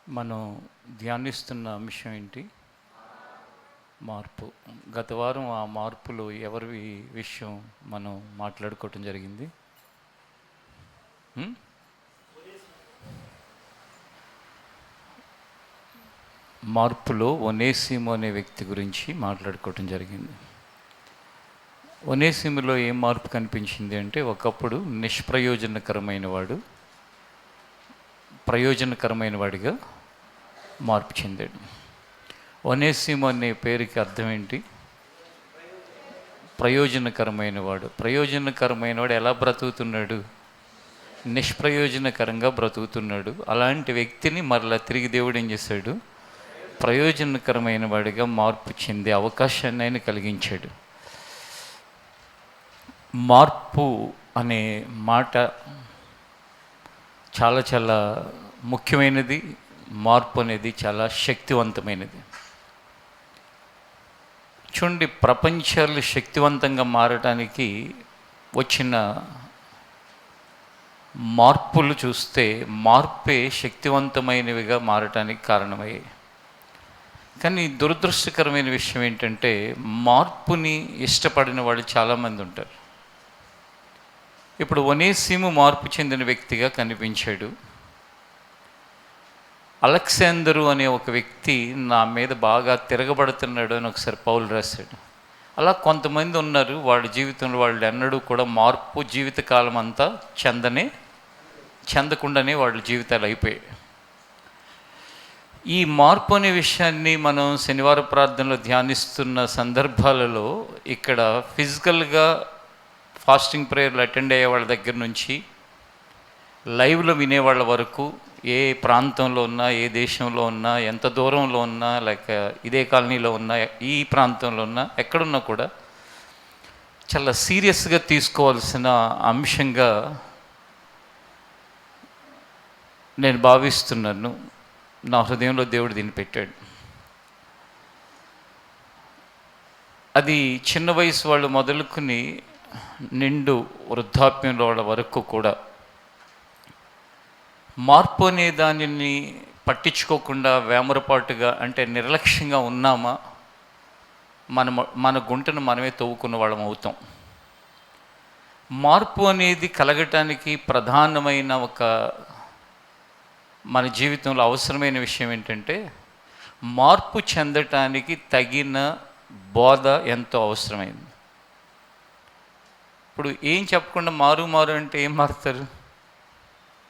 మనం ధ్యానిస్తున్న అంశం ఏంటి? మార్పు. గత వారం ఆ మార్పులు ఎవరి విషయం మనం మాట్లాడుకోవటం జరిగింది. మార్పులో ఒనేసిము అనే వ్యక్తి గురించి మాట్లాడుకోవటం జరిగింది. ఒనేసిములో ఏం మార్పు కనిపించింది అంటే, ఒకప్పుడు నిష్ప్రయోజనకరమైన వాడు ప్రయోజనకరమైన వాడిగా మార్పు చెందాడు. ఒనేసిము అనే పేరుకి అర్థం ఏంటి? ప్రయోజనకరమైన వాడు. ప్రయోజనకరమైన వాడు ఎలా బ్రతుకుతున్నాడు? నిష్ప్రయోజనకరంగా బ్రతుకుతున్నాడు. అలాంటి వ్యక్తిని మరలా తిరిగి దేవుడు ఏం చేశాడు? ప్రయోజనకరమైన వాడిగా మార్పు చెందే అవకాశాన్ని ఆయన కలిగించాడు. మార్పు అనే మాట చాలా చాలా ముఖ్యమైనది. మార్పు అనేది చాలా శక్తివంతమైనది. చూడండి, ప్రపంచాలు శక్తివంతంగా మారడానికి వచ్చిన మార్పులు చూస్తే మార్పే శక్తివంతమైనవిగా మారటానికి కారణమయ్యాయి. కానీ దురదృష్టకరమైన విషయం ఏంటంటే, మార్పుని ఇష్టపడిన వాళ్ళు చాలామంది ఉంటారు. ఇప్పుడు ఒనేసిము మార్పు చెందిన వ్యక్తిగా కనిపించాడు. అలెగ్జాందరు అనే ఒక వ్యక్తి నా మీద బాగా తిరగబడుతున్నాడు అని ఒకసారి పౌలు రాశాడు. అలా కొంతమంది ఉన్నారు, వాళ్ళ జీవితంలో వాళ్ళు ఎన్నడూ కూడా మార్పు జీవితకాలం అంతా చెందకుండానే వాళ్ళ జీవితాలు అయిపోయాయి. ఈ మార్పు అనే విషయాన్ని మనం శనివార ప్రార్థనలో ధ్యానిస్తున్న సందర్భాలలో ఇక్కడ ఫిజికల్గా ఫాస్టింగ్ ప్రేయర్లు అటెండ్ అయ్యే వాళ్ళ దగ్గర నుంచి లైవ్లో వినేవాళ్ళ వరకు, ఏ ప్రాంతంలో ఉన్నా, ఏ దేశంలో ఉన్నా, ఎంత దూరంలో ఉన్నా, లేక ఇదే కాలనీలో ఉన్నా, ఈ ప్రాంతంలో ఉన్నా, ఎక్కడున్నా కూడా చాలా సీరియస్గా తీసుకోవాల్సిన అంశంగా నేను భావిస్తున్నాను. నా హృదయంలో దేవుడు దీన్ని పెట్టాడు. అది చిన్న వయసు వాళ్ళు మొదలుకుని నిండు వృద్ధాప్యంలో వాళ్ళ వరకు కూడా మార్పు అనే దానిని పట్టించుకోకుండా వేమరపాటుగా, అంటే నిర్లక్ష్యంగా ఉన్నామా, మన గుంటను మనమే తవ్వుకున్న వాళ్ళం అవుతాం. మార్పు అనేది కలగటానికి ప్రధానమైన మన జీవితంలో అవసరమైన విషయం ఏంటంటే, మార్పు చెందటానికి తగిన బోధ ఎంతో అవసరమైంది. ఇప్పుడు ఏం చెప్పకుండా మారు అంటే ఏం మారుతారు?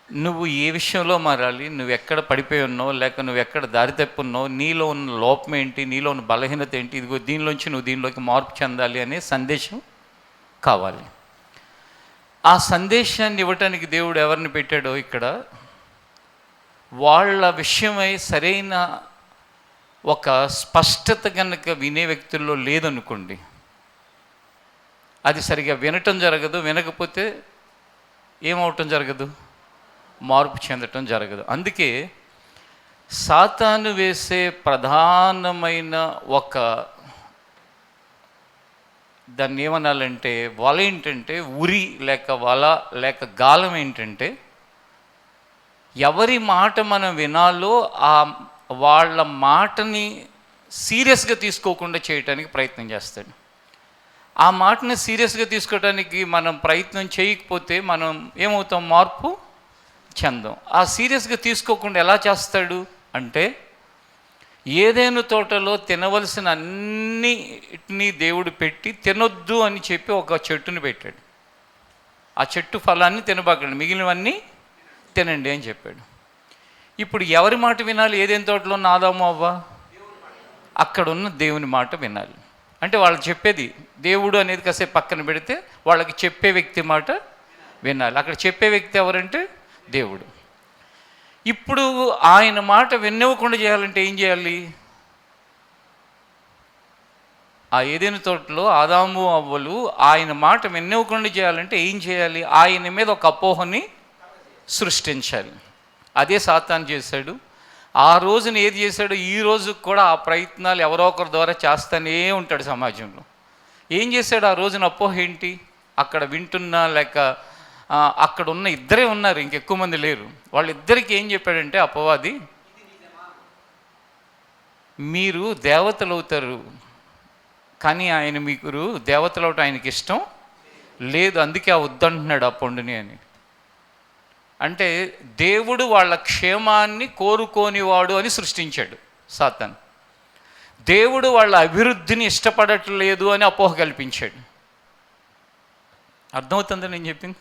నువ్వు ఏ విషయంలో మారాలి, నువ్వు ఎక్కడ పడిపోయి ఉన్నావు, లేక నువ్వు ఎక్కడ దారి తప్పున్నావు, నీలో ఉన్న లోపం ఏంటి, నీలో ఉన్న బలహీనత ఏంటి, ఇదిగో దీనిలోంచి నువ్వు దీనిలోకి మార్పు చెందాలి అనే సందేశం కావాలి. ఆ సందేశాన్ని ఇవ్వటానికి దేవుడు ఎవరిని పెట్టాడో ఇక్కడ, వాళ్ళ విషయమై సరైన ఒక స్పష్టత కనుక వినే వ్యక్తుల్లో లేదనుకోండి, అది సరిగా వినటం జరగదు. వినకపోతే ఏమవటం జరగదు? మార్పు చెందటం జరగదు. అందుకే సాతాను వేసే ప్రధానమైన దాన్ని ఏమనాలంటే వల ఏంటంటే, ఉరి లేక వల లేక గాలం ఏంటంటే, ఎవరి మాట మనం వినాలో వాళ్ళ మాటని సీరియస్గా తీసుకోకుండా చేయటానికి ప్రయత్నం చేస్తాడు. ఆ మాటని సీరియస్గా తీసుకోవడానికి మనం ప్రయత్నం చేయకపోతే మనం ఏమవుతాం? మార్పు చెందాం. ఆ సీరియస్గా తీసుకోకుండా ఎలా చేస్తాడు అంటే, ఏదైనా తోటలో తినవలసిన అన్నిటినీ దేవుడు పెట్టి తినొద్దు అని చెప్పి ఒక చెట్టుని పెట్టాడు. ఆ చెట్టు ఫలాన్ని తినబాకండి, మిగిలినవన్నీ తినండి అని చెప్పాడు. ఇప్పుడు ఎవరి మాట వినాలి? ఏదైనా తోటలో ఉన్న ఆదాము అవ్వ అక్కడున్న దేవుని మాట వినాలి. అంటే వాళ్ళు చెప్పేది, దేవుడు అనేది కాసేపు పక్కన పెడితే వాళ్ళకి చెప్పే వ్యక్తి మాట వినాలి. అక్కడ చెప్పే వ్యక్తి ఎవరంటే దేవుడు. ఇప్పుడు ఆయన మాట వినివ్వకుండా చేయాలంటే ఏం చేయాలి? ఆ ఏదైనా తోటలో ఆదాము అవ్వలు ఆయన మాట వినివ్వకుండా చేయాలంటే ఏం చేయాలి? ఆయన మీద ఒక అపోహని సృష్టించాలి. అదే సాతాను చేశాడు. ఆ రోజున ఏది చేశాడు, ఈ రోజు కూడా ఆ ప్రయత్నాలు ఎవరో ఒకరి ద్వారా చేస్తూనే ఉంటాడు సమాజంలో. ఏం చేశాడు ఆ రోజున? అపోహ ఏంటి? అక్కడ వింటున్నా లేక అక్కడ ఉన్న ఇద్దరే ఉన్నారు, ఇంకెక్కువ మంది లేరు. వాళ్ళిద్దరికి ఏం చెప్పాడంటే అపవాది, మీరు దేవతలు అవుతారు, కానీ ఆయన మీకు దేవతలు అవటం ఆయనకి ఇష్టం లేదు, అందుకే ఆ వద్దంటున్నాడు ఆ పండుని అని. అంటే దేవుడు వాళ్ళ క్షేమాన్ని కోరుకోనివాడు అని సృష్టించాడు సాతాను. దేవుడు వాళ్ళ అభివృద్ధిని ఇష్టపడట్లేదు అని అపోహ కల్పించాడు. అర్థమవుతుందని నేను చెప్పింది?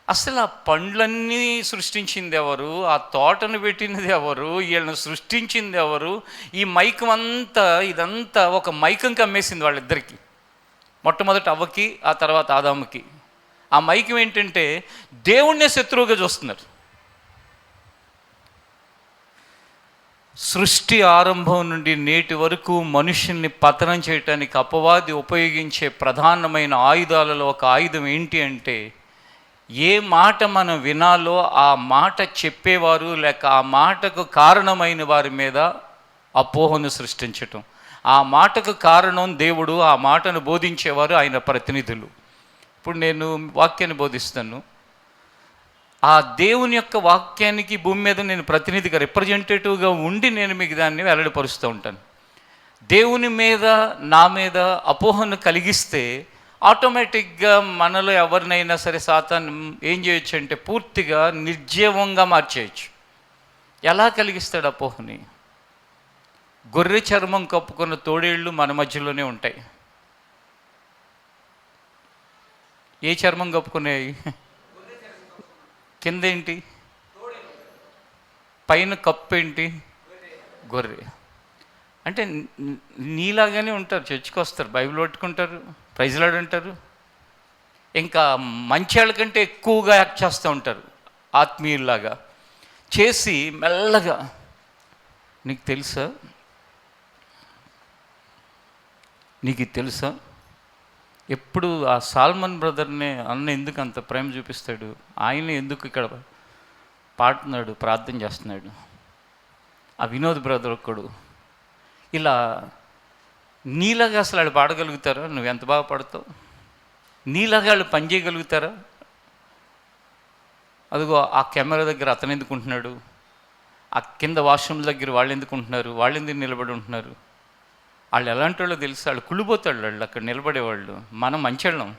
అసలు ఆ పండ్లన్నీ సృష్టించింది ఎవరు? ఆ తోటను పెట్టినది ఎవరు? వీళ్ళని సృష్టించింది ఎవరు? ఈ మైకం అంతా, ఇదంతా ఒక మైకం కమ్మేసింది వాళ్ళిద్దరికి. మొట్టమొదటి అవ్వకి, ఆ తర్వాత ఆదాముకి. ఆ మైకం ఏంటంటే దేవుణ్ణే శత్రువుగా చూస్తున్నారు. సృష్టి ఆరంభం నుండి నేటి వరకు మనుషుల్ని పతనం చేయటానికి అపవాది ఉపయోగించే ప్రధానమైన ఆయుధాలలో ఒక ఆయుధం ఏంటి అంటే, ఏ మాట మనం వినాలో ఆ మాట చెప్పేవారు లేక ఆ మాటకు కారణమైన వారి మీద అపోహను సృష్టించటం. ఆ మాటకు కారణం దేవుడు, ఆ మాటను బోధించేవారు ఆయన ప్రతినిధులు. ఇప్పుడు నేను వాక్యాన్ని బోధిస్తాను. ఆ దేవుని యొక్క వాక్యానికి భూమి మీద నేను ప్రతినిధిగా, రిప్రజెంటేటివ్గా ఉండి నేను మీకు దాన్ని వెల్లడిపరుస్తూ ఉంటాను. దేవుని మీద, నా మీద అపోహను కలిగిస్తే ఆటోమేటిక్గా మనలో ఎవరినైనా సరే సాతాను ఏం చేయొచ్చు అంటే పూర్తిగా నిర్జీవంగా మార్చేయచ్చు. ఎలా కలిగిస్తాడు అపోహని? గొర్రె చర్మం కప్పుకున్న తోడేళ్ళు మన మధ్యలోనే ఉంటాయి. ఏ చర్మం కప్పుకునేవి? కింద ఏంటి? పైన కప్పు ఏంటి? గొర్రె. అంటే నీలాగానే ఉంటారు, చర్చికి వస్తారు, బైబిల్ పట్టుకుంటారు, ప్రైజ్లాడ్ అంటారు, ఇంకా మంచాళ్ళ కంటే ఎక్కువగా యాక్ట్ చేస్తూ ఉంటారు ఆత్మీయుల్లాగా చేసి మెల్లగా. నీకు తెలుసా, నీకు తెలుసా, ఎప్పుడు ఆ సాల్మన్ బ్రదర్ని అన్న ఎందుకు అంత ప్రేమ చూపిస్తాడు? ఆయన ఎందుకు ఇక్కడ పాడుతున్నాడు, ప్రార్థన చేస్తున్నాడు? ఆ వినోద్ బ్రదర్ ఒక్కడు ఇలా నీలాగా అసలు వాళ్ళు పాడగలుగుతారా? నువ్వు ఎంత బాగా పాడతావు? నీలాగా వాళ్ళు పని చేయగలుగుతారా? అదిగో ఆ కెమెరా దగ్గర అతను ఎందుకు ఉంటున్నాడు, ఆ కింద వాష్రూమ్ దగ్గర వాళ్ళు ఎందుకు ఉంటున్నారు, వాళ్ళు ఎందుకు నిలబడి ఉంటున్నారు? వాళ్ళు ఎలాంటి వాళ్ళో తెలుసు, వాళ్ళు కుళ్ళిపోతాడు వాళ్ళు అక్కడ నిలబడేవాళ్ళు. మనం మంచివాళ్ళం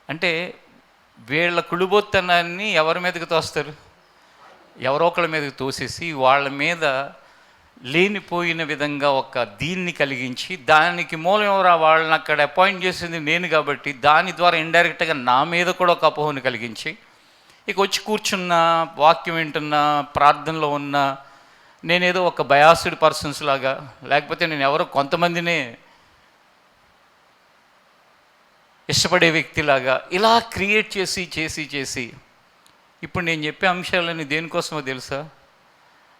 అంటే వీళ్ళ కుళ్ళిపోతనాన్ని ఎవరి మీదకి తోస్తారు? ఎవరో ఒకళ్ళ మీదకి తోసేసి వాళ్ళ మీద లేనిపోయిన విధంగా ఒక దీన్ని కలిగించి, దానికి మూలం ఎవరా? వాళ్ళని అక్కడ అపాయింట్ చేసింది నేను కాబట్టి దాని ద్వారా ఇండైరెక్ట్గా నా మీద కూడా ఒక అపోహను కలిగించి, ఇక వచ్చి కూర్చున్నా, వాక్యం వింటున్నా, ప్రార్థనలో ఉన్నా నేనేదో ఒక బయాస్డ్ పర్సన్స్ లాగా, లేకపోతే నేను ఎవరో కొంతమందినే ఇష్టపడే వ్యక్తిలాగా ఇలా క్రియేట్ చేసి చేసి చేసి ఇప్పుడు నేను చెప్పే అంశాలన్నీ దేనికోసమో తెలుసా?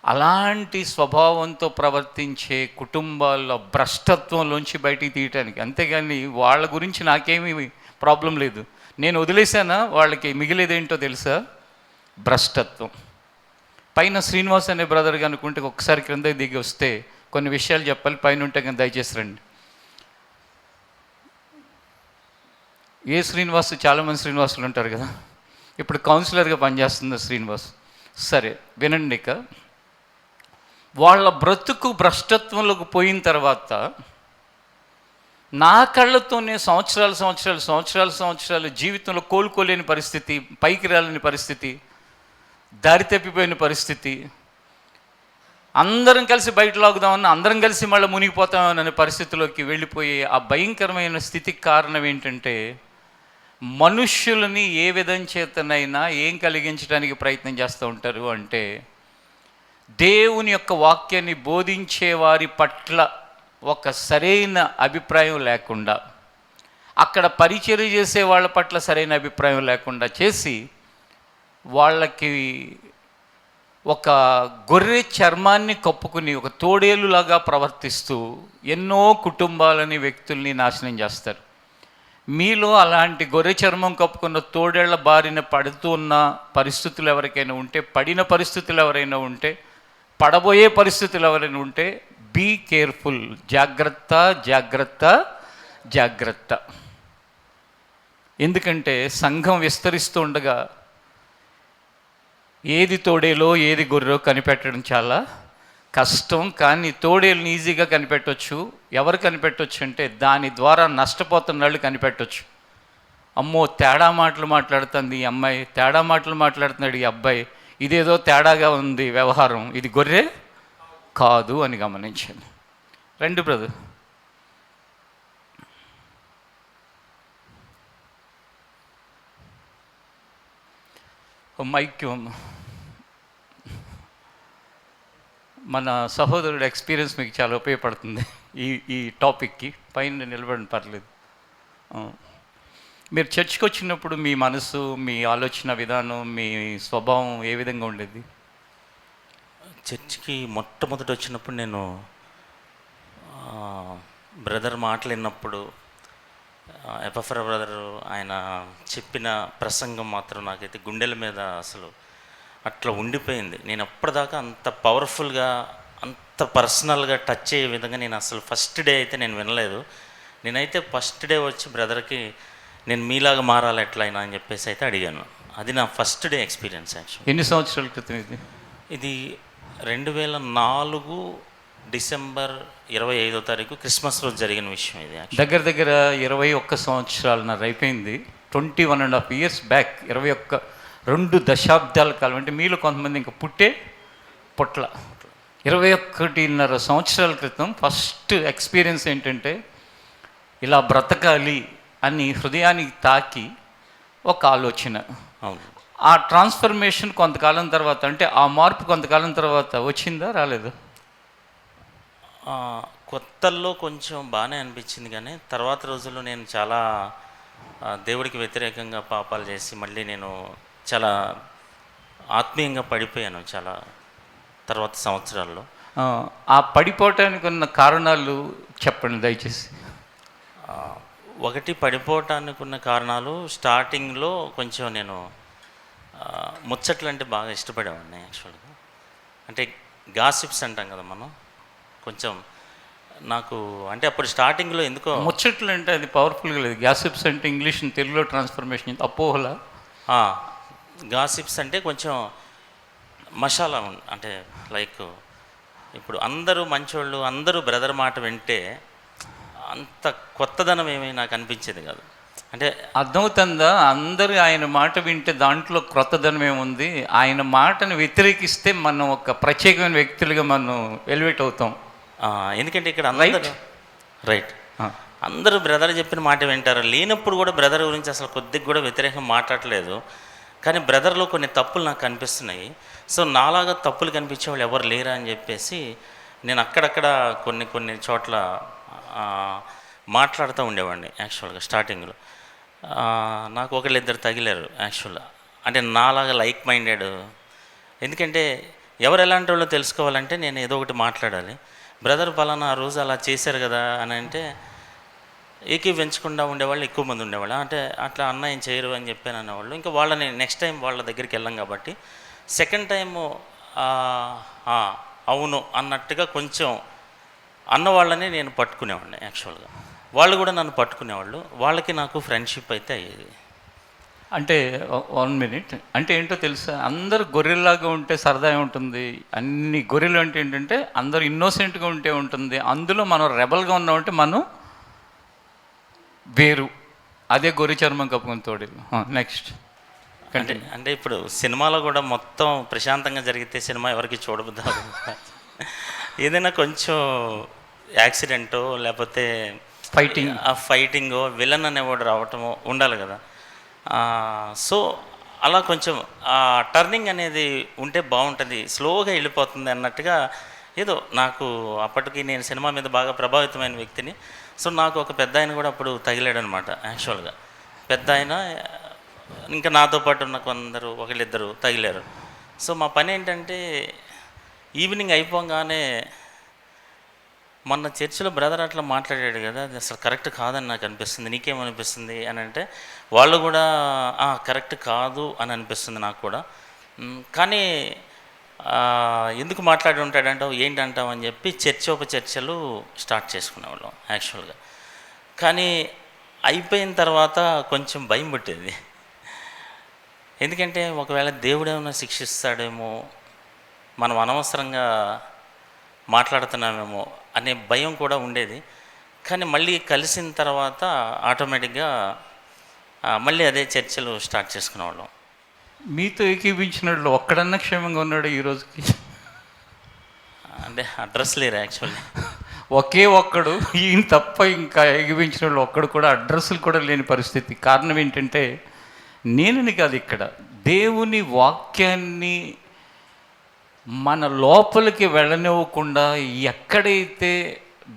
అలాంటి స్వభావంతో ప్రవర్తించే కుటుంబాల్లో భ్రష్టత్వంలోంచి బయటికి తీయటానికి. అంతేగాని వాళ్ళ గురించి నాకేమీ ప్రాబ్లం లేదు. నేను వదిలేసానా, వాళ్ళకి మిగిలేదేంటో తెలుసా? భ్రష్టత్వం. పైన శ్రీనివాస్ అనే బ్రదర్ అనుకుంటే ఒకసారి క్రింద దిగి వస్తే కొన్ని విషయాలు చెప్పాలి, పైన ఉంటే కానీ దయచేసి రండి. ఏ శ్రీనివాస్? చాలామంది శ్రీనివాసులు ఉంటారు కదా. ఇప్పుడు కౌన్సిలర్గా పనిచేస్తుంది శ్రీనివాస్. సరే వినండి. ఇక వాళ్ళ బ్రతుకు భ్రష్టత్వంలోకి పోయిన తర్వాత నా కళ్ళతోనే సంవత్సరాలు జీవితంలో కోలుకోలేని పరిస్థితి, పైకి రాలేని పరిస్థితి, దారి తప్పిపోయిన పరిస్థితి, అందరం కలిసి బయట లాగుదామని, అందరం కలిసి మళ్ళీ మునిగిపోతామనే పరిస్థితిలోకి వెళ్ళిపోయే ఆ భయంకరమైన స్థితికి కారణం ఏంటంటే, మనుష్యులని ఏ విధం చేతనైనా ఏం కలిగించడానికి ప్రయత్నం చేస్తూ ఉంటారు అంటే, దేవుని యొక్క వాక్యాన్ని బోధించే వారి పట్ల ఒక సరైన అభిప్రాయం లేకుండా, అక్కడ పరిచర్య చేసే వాళ్ళ పట్ల సరైన అభిప్రాయం లేకుండా చేసి, వాళ్ళకి ఒక గొర్రె చర్మాన్ని కప్పుకుని ఒక తోడేలులాగా ప్రవర్తిస్తూ ఎన్నో కుటుంబాలని, వ్యక్తుల్ని నాశనం చేస్తారు. మీలో అలాంటి గొర్రె చర్మం కప్పుకున్న తోడేళ్ల బారిన పడుతున్న పరిస్థితులు ఎవరికైనా ఉంటే, పడిన పరిస్థితులు ఎవరైనా ఉంటే, పడబోయే పరిస్థితులు ఎవరైనా ఉంటే, బీ కేర్ఫుల్. జాగ్రత్త, జాగ్రత్త, జాగ్రత్త. ఎందుకంటే సంఘం విస్తరిస్తూ ఉండగా ఏది తోడేలో ఏది గొర్రెలో కనిపెట్టడం చాలా కష్టం, కానీ తోడేళ్ళని ఈజీగా కనిపెట్టవచ్చు. ఎవరు కనిపెట్టవచ్చు అంటే దాని ద్వారా నష్టపోతున్న వాళ్ళు కనిపెట్టవచ్చు. అమ్మో, తేడా మాటలు మాట్లాడుతుంది ఈ అమ్మాయి, తేడా మాటలు మాట్లాడుతున్నాడు ఈ అబ్బాయి, ఇదేదో తేడాగా ఉంది వ్యవహారం, ఇది గొర్రె కాదు అని గమనించండి. రండి బ్రదర్. మైక్ మన సహోదరుడు ఎక్స్పీరియన్స్ మీకు చాలా ఉపయోగపడుతుంది ఈ టాపిక్కి. పైన నిలబడిన పర్లేదు. మీరు చర్చ్కి వచ్చినప్పుడు మీ మనసు, మీ ఆలోచన విధానం, మీ స్వభావం ఏ విధంగా ఉండేది? చర్చ్కి మొట్టమొదటి వచ్చినప్పుడు నేను బ్రదర్ మాట్లాడినప్పుడు, ఎపఫ్రా బ్రదర్ ఆయన చెప్పిన ప్రసంగం మాత్రం నాకైతే గుండెల మీద అసలు అట్లా ఉండిపోయింది. నేను అప్పటిదాకా అంత పవర్ఫుల్గా, అంత పర్సనల్గా టచ్ అయ్యే విధంగా నేను అసలు ఫస్ట్ డే అయితే నేను వినలేదు. నేనైతే ఫస్ట్ డే వచ్చి బ్రదర్కి నేను మీలాగా మారాలి ఎట్లయినా అని చెప్పేసి అయితే అడిగాను. అది నా ఫస్ట్ డే ఎక్స్పీరియన్స్. యాక్చువల్ ఎన్ని సంవత్సరాల క్రితం ఇది? ఇది 2004 డిసెంబర్ 25వ తారీఖు క్రిస్మస్ రోజు జరిగిన విషయం ఇది. దగ్గర దగ్గర 21 సంవత్సరాలున్నర అయిపోయింది. 21.5 years బ్యాక్. 2 దశాబ్దాల కాలం. అంటే మీలో కొంతమంది ఇంకా పుట్ల 21.5 సంవత్సరాల క్రితం ఫస్ట్ ఎక్స్పీరియన్స్ ఏంటంటే, ఇలా బ్రతకాలి అని హృదయానికి తాకి ఒక ఆలోచన. ఆ ట్రాన్స్ఫర్మేషన్ కొంతకాలం తర్వాత, అంటే ఆ మార్పు కొంతకాలం తర్వాత వచ్చిందా, రాలేదా? కొత్తల్లో కొంచెం బాగానే అనిపించింది, కానీ తర్వాత రోజుల్లో నేను చాలా దేవుడికి వ్యతిరేకంగా పాపాలు చేసి మళ్ళీ నేను చాలా ఆత్మీయంగా పడిపోయాను చాలా తర్వాత సంవత్సరాల్లో. ఆ పడిపోవటానికి ఉన్న కారణాలు చెప్పండి దయచేసి. ఒకటి, పడిపోవటానికి ఉన్న కారణాలు, స్టార్టింగ్లో కొంచెం నేను ముచ్చట్లు అంటే బాగా ఇష్టపడేవాడిని. యాక్చువల్గా అంటే గాసిప్స్ అంటాం కదా మనం, కొంచెం నాకు అంటే అప్పుడు స్టార్టింగ్లో ఎందుకో ముచ్చట్లు అంటే అది పవర్ఫుల్గా లేదు. గాసిప్స్ అంటే ఇంగ్లీష్ తెలుగులో ట్రాన్స్ఫర్మేషన్ అపోహల. గాసిప్స్ అంటే కొంచెం మసాలా అంటే లైక్ ఇప్పుడు అందరూ మంచోళ్ళు, అందరూ బ్రదర్ మాట వింటే అంత కొత్తదనం ఏమీ నాకు అనిపించేది కాదు. అంటే అర్థమవుతుందా? అందరూ ఆయన మాట వింటే దాంట్లో క్రొత్తదనం ఏముంది? ఆయన మాటను వ్యతిరేకిస్తే మనం ఒక ప్రత్యేకమైన వ్యక్తులుగా మనం ఎలివేట్ అవుతాం. ఎందుకంటే ఇక్కడ రైట్ అందరూ బ్రదర్ చెప్పిన మాట వింటారు. లేనప్పుడు కూడా బ్రదర్ గురించి అసలు కొద్దిగా కూడా వ్యతిరేకం మాట్లాడలేదు. కానీ బ్రదర్లో కొన్ని తప్పులు నాకు కనిపిస్తున్నాయి. సో నాలాగా తప్పులు కనిపించే వాళ్ళు ఎవరు లేరా అని చెప్పేసి నేను అక్కడక్కడ కొన్ని చోట్ల మాట్లాడుతూ ఉండేవాడిని. యాక్చువల్గా స్టార్టింగ్లో నాకు ఒకళ్ళిద్దరు తగిలారు యాక్చువల్గా. అంటే నాలాగా లైక్ మైండెడ్. ఎందుకంటే ఎవరు ఎలాంటి వాళ్ళో తెలుసుకోవాలంటే నేను ఏదో ఒకటి మాట్లాడాలి. బ్రదర్ పలానా ఆ రోజు అలా చేశారు కదా అని అంటే ఏకీవించకుండా ఉండేవాళ్ళు ఎక్కువ మంది ఉండేవాళ్ళు. అంటే అట్లా అన్న ఏం చేయరు అని చెప్పాను అనేవాళ్ళు. ఇంకా వాళ్ళని నెక్స్ట్ టైం వాళ్ళ దగ్గరికి వెళ్ళాం కాబట్టి సెకండ్ టైము అవును అన్నట్టుగా కొంచెం అన్నవాళ్ళని నేను పట్టుకునేవాడిని. యాక్చువల్గా వాళ్ళు కూడా నన్ను పట్టుకునేవాళ్ళు. వాళ్ళకి నాకు ఫ్రెండ్షిప్ అయితే అయ్యేది. అంటే 1 minute, అంటే ఏంటో తెలుసా? అందరూ గొర్రెల్లాగా ఉంటే సరదా ఉంటుంది. అన్ని గొర్రెలు అంటే ఏంటంటే అందరూ ఇన్నోసెంట్గా ఉంటే ఉంటుంది. అందులో మనం రెబల్గా ఉన్నామంటే మనం వేరు. అదే గొర్రె చర్మం కప్పుకొని తోడు. నెక్స్ట్ అంటే ఇప్పుడు సినిమాలో కూడా మొత్తం ప్రశాంతంగా జరిగితే సినిమా ఎవరికి చూడబుద్దా? ఏదైనా కొంచెం యాక్సిడెంటో లేకపోతే ఫైటింగో విలన్ అనేవాడు రావటమో ఉండాలి కదా. సో అలా కొంచెం టర్నింగ్ అనేది ఉంటే బాగుంటుంది, స్లోగా వెళ్ళిపోతుంది అన్నట్టుగా ఏదో నాకు అప్పటికి నేను సినిమా మీద బాగా ప్రభావితమైన వ్యక్తిని. సో నాకు ఒక పెద్ద ఆయన కూడా అప్పుడు తగిలాడు అనమాట. యాక్చువల్గా పెద్ద ఆయన ఇంకా నాతో పాటు ఉన్న కొందరు ఒకళ్ళిద్దరు తగిలారు. సో మా పని ఏంటంటే ఈవినింగ్ అయిపోగానే మొన్న చర్చిలో బ్రదర్ అట్లా మాట్లాడాడు కదా, అది అసలు కరెక్ట్ కాదని నాకు అనిపిస్తుంది, నీకేమనిపిస్తుంది అని అంటే వాళ్ళు కూడా కరెక్ట్ కాదు అని అనిపిస్తుంది నాకు కూడా. కానీ ఎందుకు మాట్లాడి ఉంటాడంటావు, ఏంటంటావు అని చెప్పి చర్చలు స్టార్ట్ చేసుకునేవాళ్ళం యాక్చువల్గా. కానీ అయిపోయిన తర్వాత కొంచెం భయం పుట్టేది. ఎందుకంటే ఒకవేళ దేవుడు ఏమైనా శిక్షిస్తాడేమో, మనం అనవసరంగా మాట్లాడుతున్నామేమో అనే భయం కూడా ఉండేది. కానీ మళ్ళీ కలిసిన తర్వాత ఆటోమేటిక్గా మళ్ళీ అదే చర్చలు స్టార్ట్ చేసుకునేవాళ్ళం. మీతో ఏకీభించినట్లు ఒక్కడన్నా క్షేమంగా ఉన్నాడు ఈ రోజుకి? అంటే అడ్రస్ లేరు యాక్చువల్లీ. ఒకే ఒక్కడు, ఈయన తప్ప ఇంకా ఏకీభించిన వాళ్ళు ఒక్కడు కూడా అడ్రస్లు కూడా లేని పరిస్థితి. కారణం ఏంటంటే నేనని కాదు, ఇక్కడ దేవుని వాక్యాన్ని మన లోపలికి వెళ్ళనివ్వకుండా ఎక్కడైతే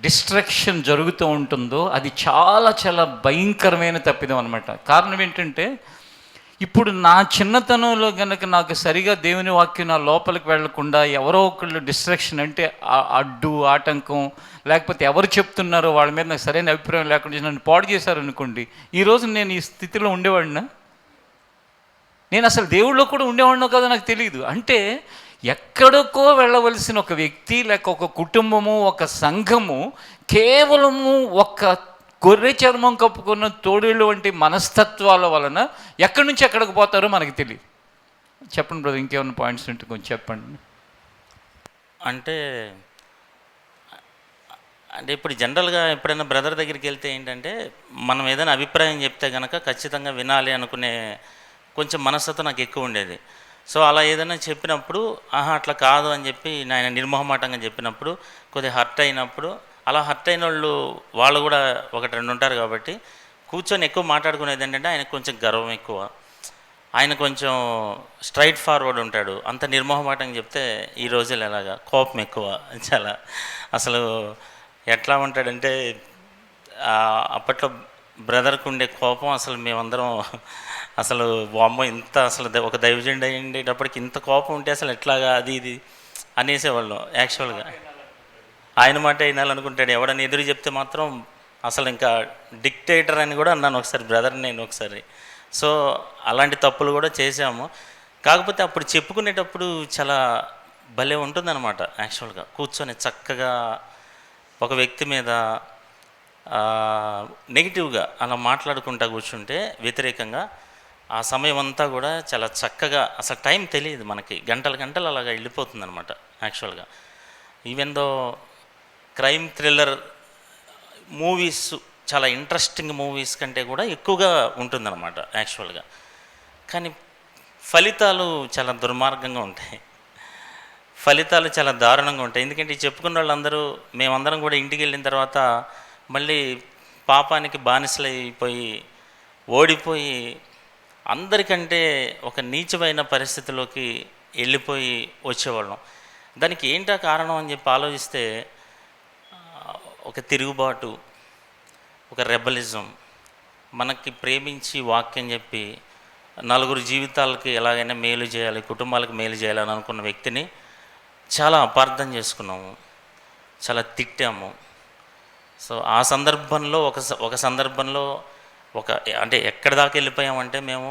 డిస్ట్రాక్షన్ జరుగుతూ ఉంటుందో అది చాలా చాలా భయంకరమైన తప్పిదం అనమాట. కారణం ఏంటంటే ఇప్పుడు నా చిన్నతనంలో కనుక నాకు సరిగా దేవుని వాక్యం నా లోపలికి వెళ్లకుండా ఎవరో ఒకళ్ళు డిస్ట్రాక్షన్, అంటే అడ్డు ఆటంకం, లేకపోతే ఎవరు చెప్తున్నారో వాళ్ళ మీద నాకు సరైన అభిప్రాయం లేకుండా నన్ను పాడు చేశారనుకోండి, ఈరోజు నేను ఈ స్థితిలో ఉండేవాడినా? నేను అసలు దేవుళ్ళో కూడా ఉండేవాడినో కదా నాకు తెలియదు. అంటే ఎక్కడికో వెళ్ళవలసిన ఒక వ్యక్తి, లేక ఒక కుటుంబము, ఒక సంఘము కేవలము ఒక గొర్రె చర్మం కప్పుకున్న తోడేళ్ళు వంటి మనస్తత్వాల వలన ఎక్కడి నుంచి ఎక్కడికి పోతారో మనకి తెలియదు. చెప్పండి బ్రదర్, ఇంకేమైనా పాయింట్స్ ఉంటే కొంచెం చెప్పండి. అంటే అంటే ఇప్పుడు జనరల్గా ఎప్పుడైనా బ్రదర్ దగ్గరికి వెళ్తే ఏంటంటే, మనం ఏదైనా అభిప్రాయం చెప్తే కనుక ఖచ్చితంగా వినాలి అనుకునే కొంచెం మనస్తత్వం నాకు ఎక్కువ ఉండేది. సో అలా ఏదైనా చెప్పినప్పుడు అట్లా కాదు అని చెప్పి ఆయన నిర్మోహమాటంగా చెప్పినప్పుడు కొద్దిగా హర్ట్ అయినప్పుడు, అలా హర్ట్ అయిన వాళ్ళు కూడా ఒకటి రెండు ఉంటారు కాబట్టి కూర్చొని ఎక్కువ మాట్లాడుకునేది ఏంటంటే, ఆయనకు కొంచెం గర్వం ఎక్కువ, ఆయన కొంచెం స్ట్రైట్ ఫార్వర్డ్ ఉంటాడు. అంత నిర్మోహమాటంగా చెప్తే ఈ రోజులు ఎలాగా కోపం ఎక్కువ, చాలా అసలు ఎట్లా ఉంటాడంటే అప్పట్లో బ్రదర్కి ఉండే కోపం అసలు మేమందరం అసలు వామ్మో ఇంత అసలు ఒక దైవజనుడు అయ్యేటప్పటికి ఇంత కోపం ఉంటే అసలు ఎట్లాగా అది ఇది అనేసేవాళ్ళం. యాక్చువల్గా ఆయన మాట వినాలనుకుంటాడు, ఎవడని ఎదురు చెప్తే మాత్రం అసలు ఇంకా డిక్టేటర్ అని కూడా అన్నాను ఒకసారి బ్రదర్ నేను ఒకసారి. సో అలాంటి తప్పులు కూడా చేశాము. కాకపోతే అప్పుడు చెప్పుకునేటప్పుడు చాలా భలే ఉంటుందన్నమాట. యాక్చువల్గా కూర్చొని చక్కగా ఒక వ్యక్తి మీద నెగిటివ్గా అలా మాట్లాడుకుంటా కూర్చుంటే వ్యతిరేకంగా ఆ సమయం అంతా కూడా చాలా చక్కగా, అసలు టైం తెలియదు మనకి, గంటలు గంటలు అలాగా వెళ్ళిపోతుంది అనమాట. యాక్చువల్గా even though crime thriller movies, చాలా ఇంట్రెస్టింగ్ మూవీస్ కంటే కూడా ఎక్కువగా ఉంటుందన్నమాట యాక్చువల్గా. కానీ ఫలితాలు చాలా దుర్మార్గంగా ఉంటాయి, ఫలితాలు చాలా దారుణంగా ఉంటాయి. ఎందుకంటే చెప్పుకున్న వాళ్ళందరూ, మేమందరం కూడా ఇంటికి వెళ్ళిన తర్వాత మళ్ళీ పాపానికి బానిసలైపోయి ఓడిపోయి అందరికంటే ఒక నీచమైన పరిస్థితిలోకి వెళ్ళిపోయి వచ్చేవాళ్ళం. దానికి ఏంటా కారణం అని చెప్పి ఆలోచిస్తే ఒక తిరుగుబాటు, ఒక రెబలిజం, మనకి ప్రేమించి వాక్యం చెప్పి నలుగురు జీవితాలకి ఎలాగైనా మేలు చేయాలి, కుటుంబాలకు మేలు చేయాలని అనుకున్న వ్యక్తిని చాలా అపార్థం చేసుకున్నాము, చాలా తిట్టాము. సో ఆ సందర్భంలో ఒక సందర్భంలో అంటే ఎక్కడి దాకా వెళ్ళిపోయామంటే మేము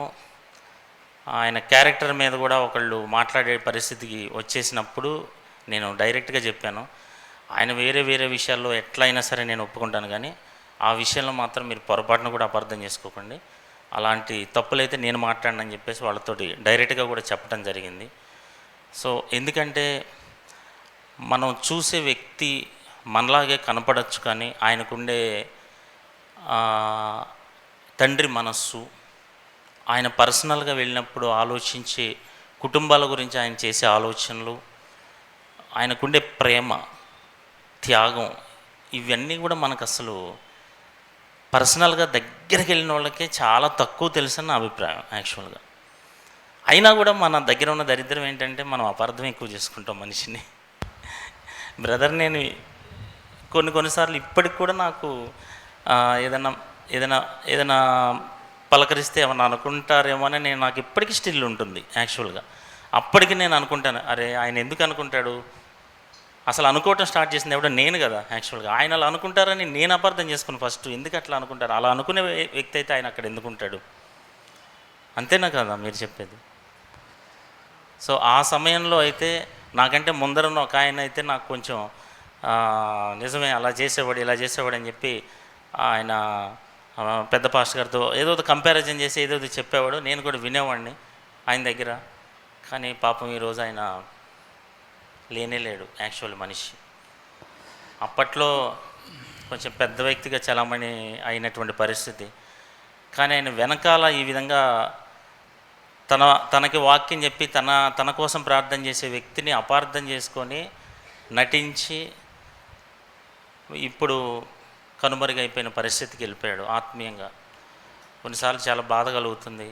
ఆయన క్యారెక్టర్ మీద కూడా ఒకళ్ళు మాట్లాడే పరిస్థితికి వచ్చేసినప్పుడు నేను డైరెక్ట్గా చెప్పాను, ఆయన వేరే వేరే విషయాల్లో ఎట్లయినా సరే నేను ఒప్పుకుంటాను, కానీ ఆ విషయంలో మాత్రం మీరు పొరపాటును కూడా అపార్థం చేసుకోకండి, అలాంటి తప్పులైతే నేను మాట్లాడనని చెప్పేసి వాళ్ళతోటి డైరెక్ట్గా కూడా చెప్పడం జరిగింది. సో ఎందుకంటే మనం చూసే వ్యక్తి మనలాగే కనపడచ్చు, కానీ ఆయనకుండే తండ్రి మనస్సు, ఆయన పర్సనల్గా వెళ్ళినప్పుడు ఆలోచించే కుటుంబాల గురించి ఆయన చేసే ఆలోచనలు, ఆయనకుండే ప్రేమ, త్యాగం, ఇవన్నీ కూడా మనకు అసలు పర్సనల్గా దగ్గరికి వెళ్ళిన వాళ్ళకే చాలా తక్కువ తెలుసని నా అభిప్రాయం యాక్చువల్గా. అయినా కూడా మన దగ్గర ఉన్న దరిద్రం ఏంటంటే మనం అపార్థం ఎక్కువ చేసుకుంటాం మనిషిని. బ్రదర్ నేను కొన్నిసార్లు ఇప్పటికి కూడా నాకు ఏదైనా పలకరిస్తే ఏమన్నా అనుకుంటారేమో అని నాకు ఇప్పటికీ స్టిల్ ఉంటుంది యాక్చువల్గా. అప్పటికి నేను అనుకుంటాను, అరే ఆయన ఎందుకు అనుకుంటాడు, అసలు అనుకోవటం స్టార్ట్ చేసింది ఎవడో నేను కదా యాక్చువల్గా. ఆయన అలా అనుకుంటారని నేను అపార్థం చేసుకుని ఫస్ట్, ఎందుకు అట్లా అనుకుంటారు, అలా అనుకునే వ్యక్తి అయితే ఆయన అక్కడ ఎందుకుంటాడు, అంతేనా కదా మీరు చెప్పేది. సో ఆ సమయంలో అయితే నాకంటే ముందరన్న ఒక ఆయన అయితే నాకు కొంచెం నిజమే అలా చేసేవాడు ఇలా చేసేవాడు అని చెప్పి ఆయన పెద్ద పాస్టర్ గారితో ఏదో కంపారిజన్ చేసి ఏదో చెప్పేవాడు, నేను కూడా వినేవాడిని ఆయన దగ్గర. కానీ పాపం ఈరోజు ఆయన లేనే లేడు యాక్చువల్ మనిషి. అప్పట్లో కొంచెం పెద్ద వ్యక్తిగా చలామణి అయినటువంటి పరిస్థితి. కానీ ఆయన వెనకాల ఈ విధంగా తనకి వాక్యం చెప్పి తన కోసం ప్రార్థన చేసే వ్యక్తిని అపార్థం చేసుకొని నటించి ఇప్పుడు కనుమరుగైపోయిన పరిస్థితికి వెళ్ళిపోయాడు ఆత్మీయంగా. కొన్నిసార్లు చాలా బాధ కలుగుతుంది.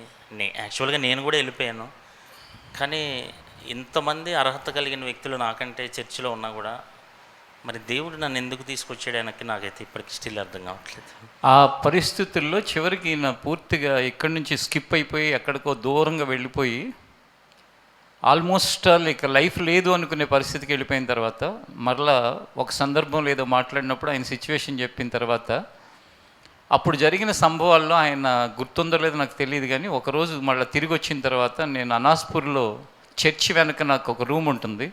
యాక్చువల్గా నేను కూడా వెళ్ళిపోయాను. కానీ ఇంతమంది అర్హత కలిగిన వ్యక్తులు నాకంటే చర్చిలో ఉన్నా కూడా మరి దేవుడు నన్ను ఎందుకు తీసుకొచ్చాడు నాకైతే ఇప్పటికి స్టిల్ అర్థం కావట్లేదు. ఆ పరిస్థితుల్లో చివరికి నా పూర్తిగా ఇక్కడి నుంచి స్కిప్ అయిపోయి ఎక్కడికో దూరంగా వెళ్ళిపోయి ఆల్మోస్ట్ ఇక లైఫ్ లేదు అనుకునే పరిస్థితికి వెళ్ళిపోయిన తర్వాత మరలా ఒక సందర్భంలో ఏదో మాట్లాడినప్పుడు ఆయన సిచ్యువేషన్ చెప్పిన తర్వాత అప్పుడు జరిగిన సంభవాల్లో ఆయన గుర్తుందో లేదో నాకు తెలియదు, కానీ ఒకరోజు మళ్ళీ తిరిగి వచ్చిన తర్వాత నేను అనాస్పూర్లో చర్చి వెనక నాకు ఒక రూమ్ ఉంటుంది.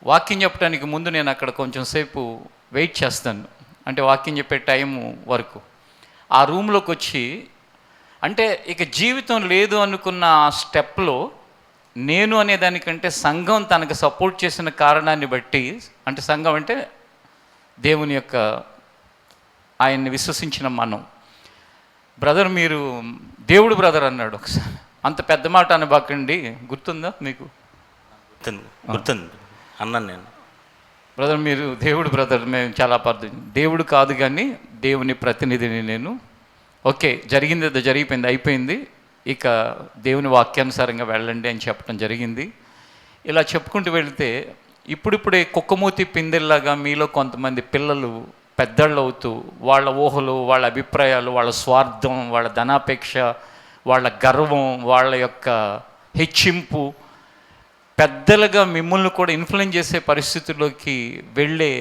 వాక్యం చెప్పడానికి ముందు నేను అక్కడ కొంచెం సేపు వెయిట్ చేస్తాను, అంటే వాక్యం చెప్పే టైం వరకు. ఆ రూమ్లోకి వచ్చి అంటే ఇక జీవితం లేదు అనుకున్న ఆ స్టెప్లో నేను అనేదానికంటే సంఘం తనకు సపోర్ట్ చేసిన కారణాన్ని బట్టి, అంటే సంఘం అంటే దేవుని యొక్క ఆయన్ని విశ్వసించిన మనం, బ్రదర్ మీరు దేవుడు బ్రదర్ అన్నాడు ఒకసారి. అంత పెద్ద మాట అనబాకండి, గుర్తుందా మీకు? గుర్తుంది అన్నాను నేను. బ్రదర్ మీరు దేవుడు బ్రదర్, మేము చాలా దేవుడు కాదు కానీ దేవుని ప్రతినిధిని నేను. ఓకే, జరిగింది ఏదో జరిగిపోయింది, అయిపోయింది, ఇక దేవుని వాక్యానుసారంగా వెళ్ళండి అని చెప్పడం జరిగింది. ఇలా చెప్పుకుంటూ వెళితే ఇప్పుడిప్పుడే కుక్కమూతి పిందెల్లాగా మీలో కొంతమంది పిల్లలు పెద్దళ్ళు అవుతూ వాళ్ళ ఊహలు, వాళ్ళ అభిప్రాయాలు, వాళ్ళ స్వార్థం, వాళ్ళ ధనాపేక్ష, వాళ్ళ గర్వం, వాళ్ళ యొక్క హెచ్చింపు పెద్దలుగా మిమ్మల్ని కూడా ఇన్ఫ్లుయెన్స్ చేసే పరిస్థితుల్లోకి వెళ్ళే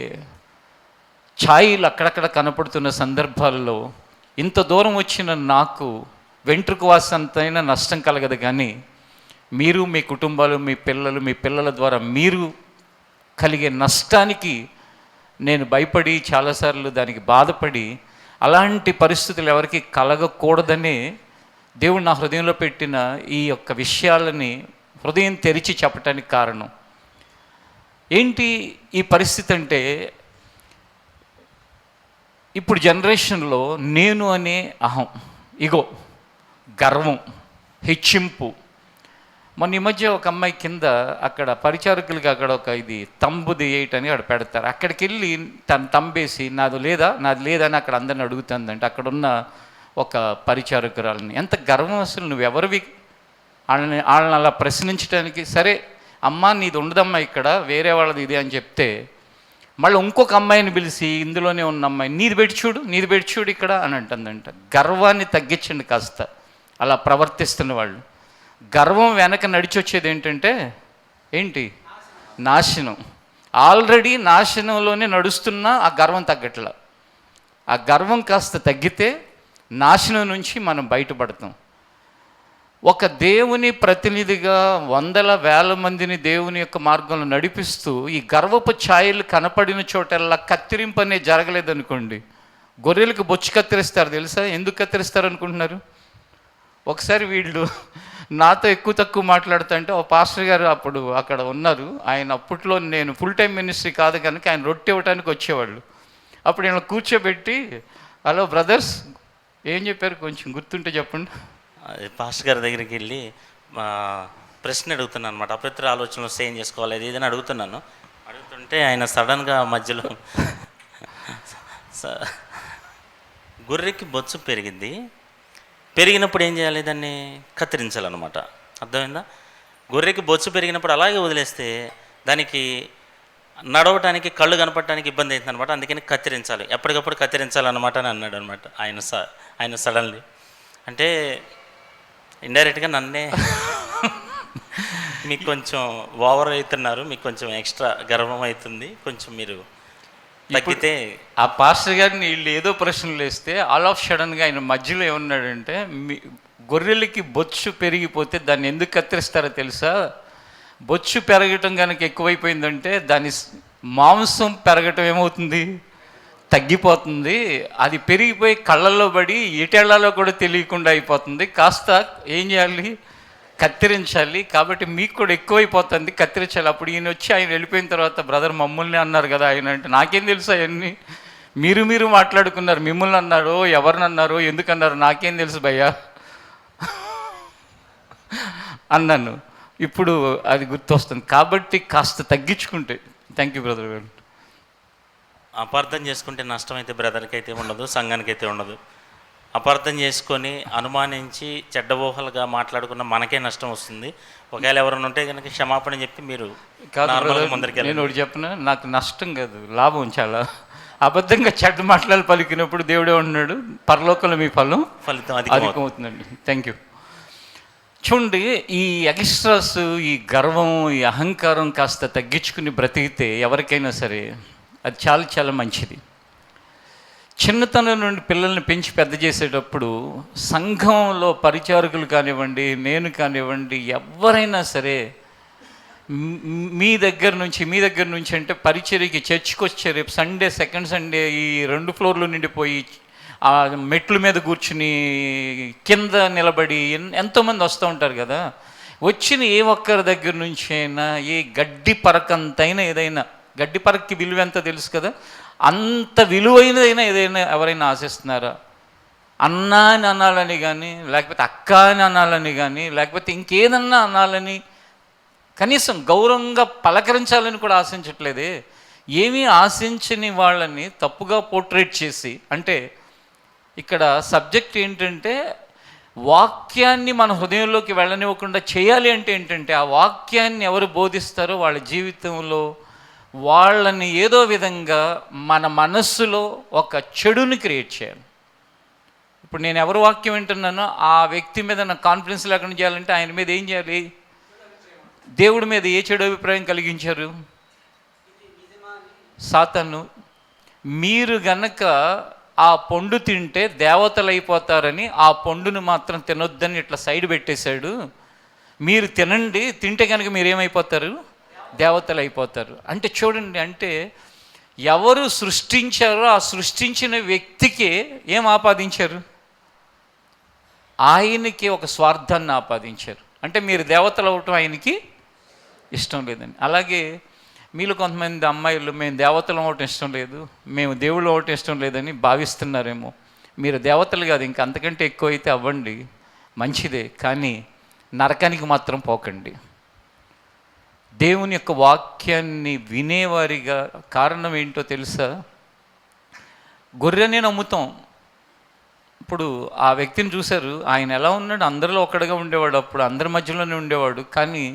ఛాయలు అక్కడక్కడ కనపడుతున్న సందర్భాల్లో ఇంత దూరం వచ్చిన నాకు వెంట్రుకు వాసంతైనా నష్టం కలగదు, కానీ మీరు, మీ కుటుంబాలు, మీ పిల్లలు, మీ పిల్లల ద్వారా మీరు కలిగే నష్టానికి నేను భయపడి చాలాసార్లు దానికి బాధపడి అలాంటి పరిస్థితులు ఎవరికి కలగకూడదని దేవుడు నా హృదయంలో పెట్టిన ఈ యొక్క విషయాలని హృదయం తెరిచి చెప్పటానికి కారణం ఏంటి? ఈ పరిస్థితి అంటే ఇప్పుడు జనరేషన్లో నేను అనే అహం, ఇగో, గర్వం, హెచ్చింపు. మొన్న ఈ మధ్య ఒక అమ్మాయి కింద అక్కడ పరిచారకులకి అక్కడ ఒక ఇది తంబుది అని అక్కడ పెడతారు. అక్కడికి వెళ్ళి తను తంబేసి నాది లేదా అని అక్కడ అందరిని అడుగుతుందంటే అక్కడున్న ఒక పరిచారకురాలని. ఎంత గర్వం అసలు, నువ్వెవరివి వాళ్ళని అలా ప్రశ్నించడానికి? సరే అమ్మ నీది ఉండదమ్మా ఇక్కడ, వేరే వాళ్ళది ఇది అని చెప్తే మళ్ళీ ఇంకొక అమ్మాయిని పిలిచి ఇందులోనే ఉన్న అమ్మాయి నీది పెట్టి చూడు ఇక్కడ అని అంటుందంట. గర్వాన్ని తగ్గించండి కాస్త. అలా ప్రవర్తిస్తున్న వాళ్ళు గర్వం వెనక నడిచి వచ్చేది ఏంటంటే ఏంటి? నాశనం. ఆల్రెడీ నాశనంలోనే నడుస్తున్నా ఆ గర్వం తగ్గట్లా. ఆ గర్వం కాస్త తగ్గితే నాశనం నుంచి మనం బయటపడతాం. ఒక దేవుని ప్రతినిధిగా వందల వేల మందిని దేవుని యొక్క మార్గంలో నడిపిస్తూ ఈ గర్వపు ఛాయలు కనపడిన చోటల్లా కత్తిరింపు అనేది జరగలేదనుకోండి, గొర్రెలకు బొచ్చు కత్తిరిస్తారు. తెలుసా ఎందుకు కత్తిరిస్తారు అనుకుంటున్నారు? ఒకసారి వీళ్ళు నాతో ఎక్కువ తక్కువ మాట్లాడుతుంటే ఓ పాస్టర్ గారు అప్పుడు అక్కడ ఉన్నారు. ఆయన అప్పట్లో నేను ఫుల్ టైం మినిస్ట్రీ కాదు కనుక ఆయన రొట్టె ఇవ్వడానికి వచ్చేవాళ్ళు. అప్పుడు నేను కూర్చోబెట్టి, హలో బ్రదర్స్ ఏం చెప్పారు కొంచెం గుర్తుంటే చెప్పండి. పాస్టర్ గారి దగ్గరికి వెళ్ళి ప్రశ్న అడుగుతున్నాను అనమాట. అపవిత్ర ఆలోచనలు సేమ్ చేసుకోవాలి అది ఏదైనా అడుగుతుంటే ఆయన సడన్గా మధ్యలో గొర్రెకి బొచ్చు పెరిగినప్పుడు ఏం చేయాలి? దాన్ని కత్తిరించాలన్నమాట. అర్థమైందా? గొర్రెకి బొచ్చు పెరిగినప్పుడు అలాగే వదిలేస్తే దానికి నడవటానికి, కళ్ళు కనపడటానికి ఇబ్బంది అవుతుంది అనమాట. అందుకని కత్తిరించాలి, ఎప్పటికప్పుడు కత్తిరించాలన్నమాట అని అన్నాడు అనమాట ఆయన సడన్లీ. అంటే ఇండైరెక్ట్గా నన్నే మీకు కొంచెం ఓవర్ అవుతున్నారు, మీకు కొంచెం ఎక్స్ట్రా గర్వం అవుతుంది, కొంచెం మీరు తగ్గితే. ఆ పాస్టర్ గారిని వీళ్ళు ఏదో ప్రశ్నలు వేస్తే ఆల్ ఆఫ్ సడన్గా ఆయన మధ్యలో ఏమన్నాడంటే, మీ గొర్రెలకి బొచ్చు పెరిగిపోతే దాన్ని ఎందుకు కత్తిరిస్తారో తెలుసా? బొచ్చు పెరగటం కనుక ఎక్కువైపోయిందంటే దాని మాంసం పెరగటం ఏమవుతుంది? తగ్గిపోతుంది. అది పెరిగిపోయి కళ్ళల్లో పడి ఎటెళ్లలో కూడా తెలియకుండా అయిపోతుంది. కాస్త ఏం చేయాలి? కత్తిరించాలి. కాబట్టి మీకు కూడా ఎక్కువైపోతుంది, కత్తిరించాలి. అప్పుడు ఈయన వచ్చి ఆయన వెళ్ళిపోయిన తర్వాత బ్రదర్ మమ్మల్ని అన్నారు కదా ఆయన అంటే, నాకేం తెలుసు అవన్నీ, మీరు మాట్లాడుకున్నారు, మిమ్మల్ని అన్నారో ఎవరిని అన్నారో ఎందుకన్నారు నాకేం తెలుసు భయ్యా అన్నాను. ఇప్పుడు అది గుర్తొస్తుంది. కాబట్టి కాస్త తగ్గించుకుంటే. థ్యాంక్ యూ బ్రదర్ గారు. అపార్థం చేసుకుంటే నష్టం అయితే బ్రదర్కి అయితే ఉండదు, సంఘానికి అయితే ఉండదు. అపార్థం చేసుకొని అనుమానించి చెడ్డ ఊహలుగా మాట్లాడుకున్న మనకే నష్టం వస్తుంది. ఒకవేళ ఎవరైనా ఉంటే కనుక క్షమాపణ చెప్పి మీరు ముందరికి. నేను ఒకటి చెప్పిన, నాకు నష్టం కాదు లాభం చాలా. అబద్ధంగా చెడ్డ మాటలు పలికినప్పుడు దేవుడే ఉన్నాడు, పరలోకంలో మీ ఫలితం అధికమవుతుందండి. Thank you. చూడండి, ఈ ఎక్స్ట్రాస్, ఈ గర్వం, ఈ అహంకారం కాస్త తగ్గించుకుని బ్రతికితే ఎవరికైనా సరే అది చాలా చాలా మంచిది. చిన్నతనం నుండి పిల్లల్ని పెంచి పెద్ద చేసేటప్పుడు సంఘంలో పరిచారకులు కానివ్వండి, నేను కానివ్వండి, ఎవరైనా సరే మీ దగ్గర నుంచి అంటే పరిచర్యకి చర్చికి వచ్చే రేపు సండే, సెకండ్ సండే ఈ 2 ఫ్లోర్లు నిండిపోయి ఆ మెట్ల మీద కూర్చుని కింద నిలబడి ఎంతోమంది వస్తూ ఉంటారు కదా. వచ్చిన ఏ ఒక్కరి దగ్గర నుంచి అయినా ఏ గడ్డి పరకంతైనా ఏదైనా, గడ్డి పరక్కి విలువ ఎంత తెలుసు కదా, అంత విలువైనదైనా ఏదైనా ఎవరైనా ఆశిస్తున్నారా? అన్నా అని అనాలని కానీ, లేకపోతే అక్క అని అనాలని కానీ, లేకపోతే ఇంకేదన్నా అనాలని, కనీసం గౌరవంగా పలకరించాలని కూడా ఆశించట్లేదే. ఏమీ ఆశించని వాళ్ళని తప్పుగా పోర్ట్రేట్ చేసి, అంటే ఇక్కడ సబ్జెక్ట్ ఏంటంటే వాక్యాన్ని మన హృదయంలోకి వెళ్ళనివ్వకుండా చేయాలి అంటే ఏంటంటే, ఆ వాక్యాన్ని ఎవరు బోధిస్తారో వాళ్ళ జీవితంలో వాళ్ళని ఏదో విధంగా మన మనస్సులో ఒక చెడుని క్రియేట్ చేయాలి. ఇప్పుడు నేను ఎవరు వాక్యం వింటున్నానో ఆ వ్యక్తి మీద నాకు కాన్ఫిడెన్స్ లేకుండా చేయాలంటే ఆయన మీద ఏం చేయాలి? దేవుడి మీద ఏ చెడు అభిప్రాయం కలిగించారు? సాతాను. మీరు గనక ఆ పండు తింటే దేవతలు అయిపోతారని ఆ పండును మాత్రం తినొద్దని ఇట్లా సైడ్ పెట్టేశాడు. మీరు తినండి, తింటే కనుక మీరేమైపోతారు? దేవతలు అయిపోతారు. అంటే చూడండి, అంటే ఎవరు సృష్టించారో ఆ సృష్టించిన వ్యక్తికి ఏం ఆపాదించారు? ఆయనకి ఒక స్వార్థాన్ని ఆపాదించారు. అంటే మీరు దేవతలు అవటం ఆయనకి ఇష్టం లేదని. అలాగే మీలో కొంతమంది అమ్మాయిలు మేము దేవతలు అవటం ఇష్టం లేదు, మేము దేవుళ్ళు అవటం ఇష్టం లేదని భావిస్తున్నారేమో. మీరు దేవతలు కాదు, ఇంకా అంతకంటే ఎక్కువ అయితే అవ్వండి, మంచిదే, కానీ నరకానికి మాత్రం పోకండి. దేవుని యొక్క వాక్యాన్ని వినేవారిగా కారణం ఏంటో తెలుసా? గొర్రెని నమ్ముతాం. ఇప్పుడు ఆ వ్యక్తిని చూశారు, ఆయన ఎలా ఉన్నాడు? అందరిలో ఒక్కడిగా ఉండేవాడు, అప్పుడు అందరి మధ్యలోనే ఉండేవాడు. కానీ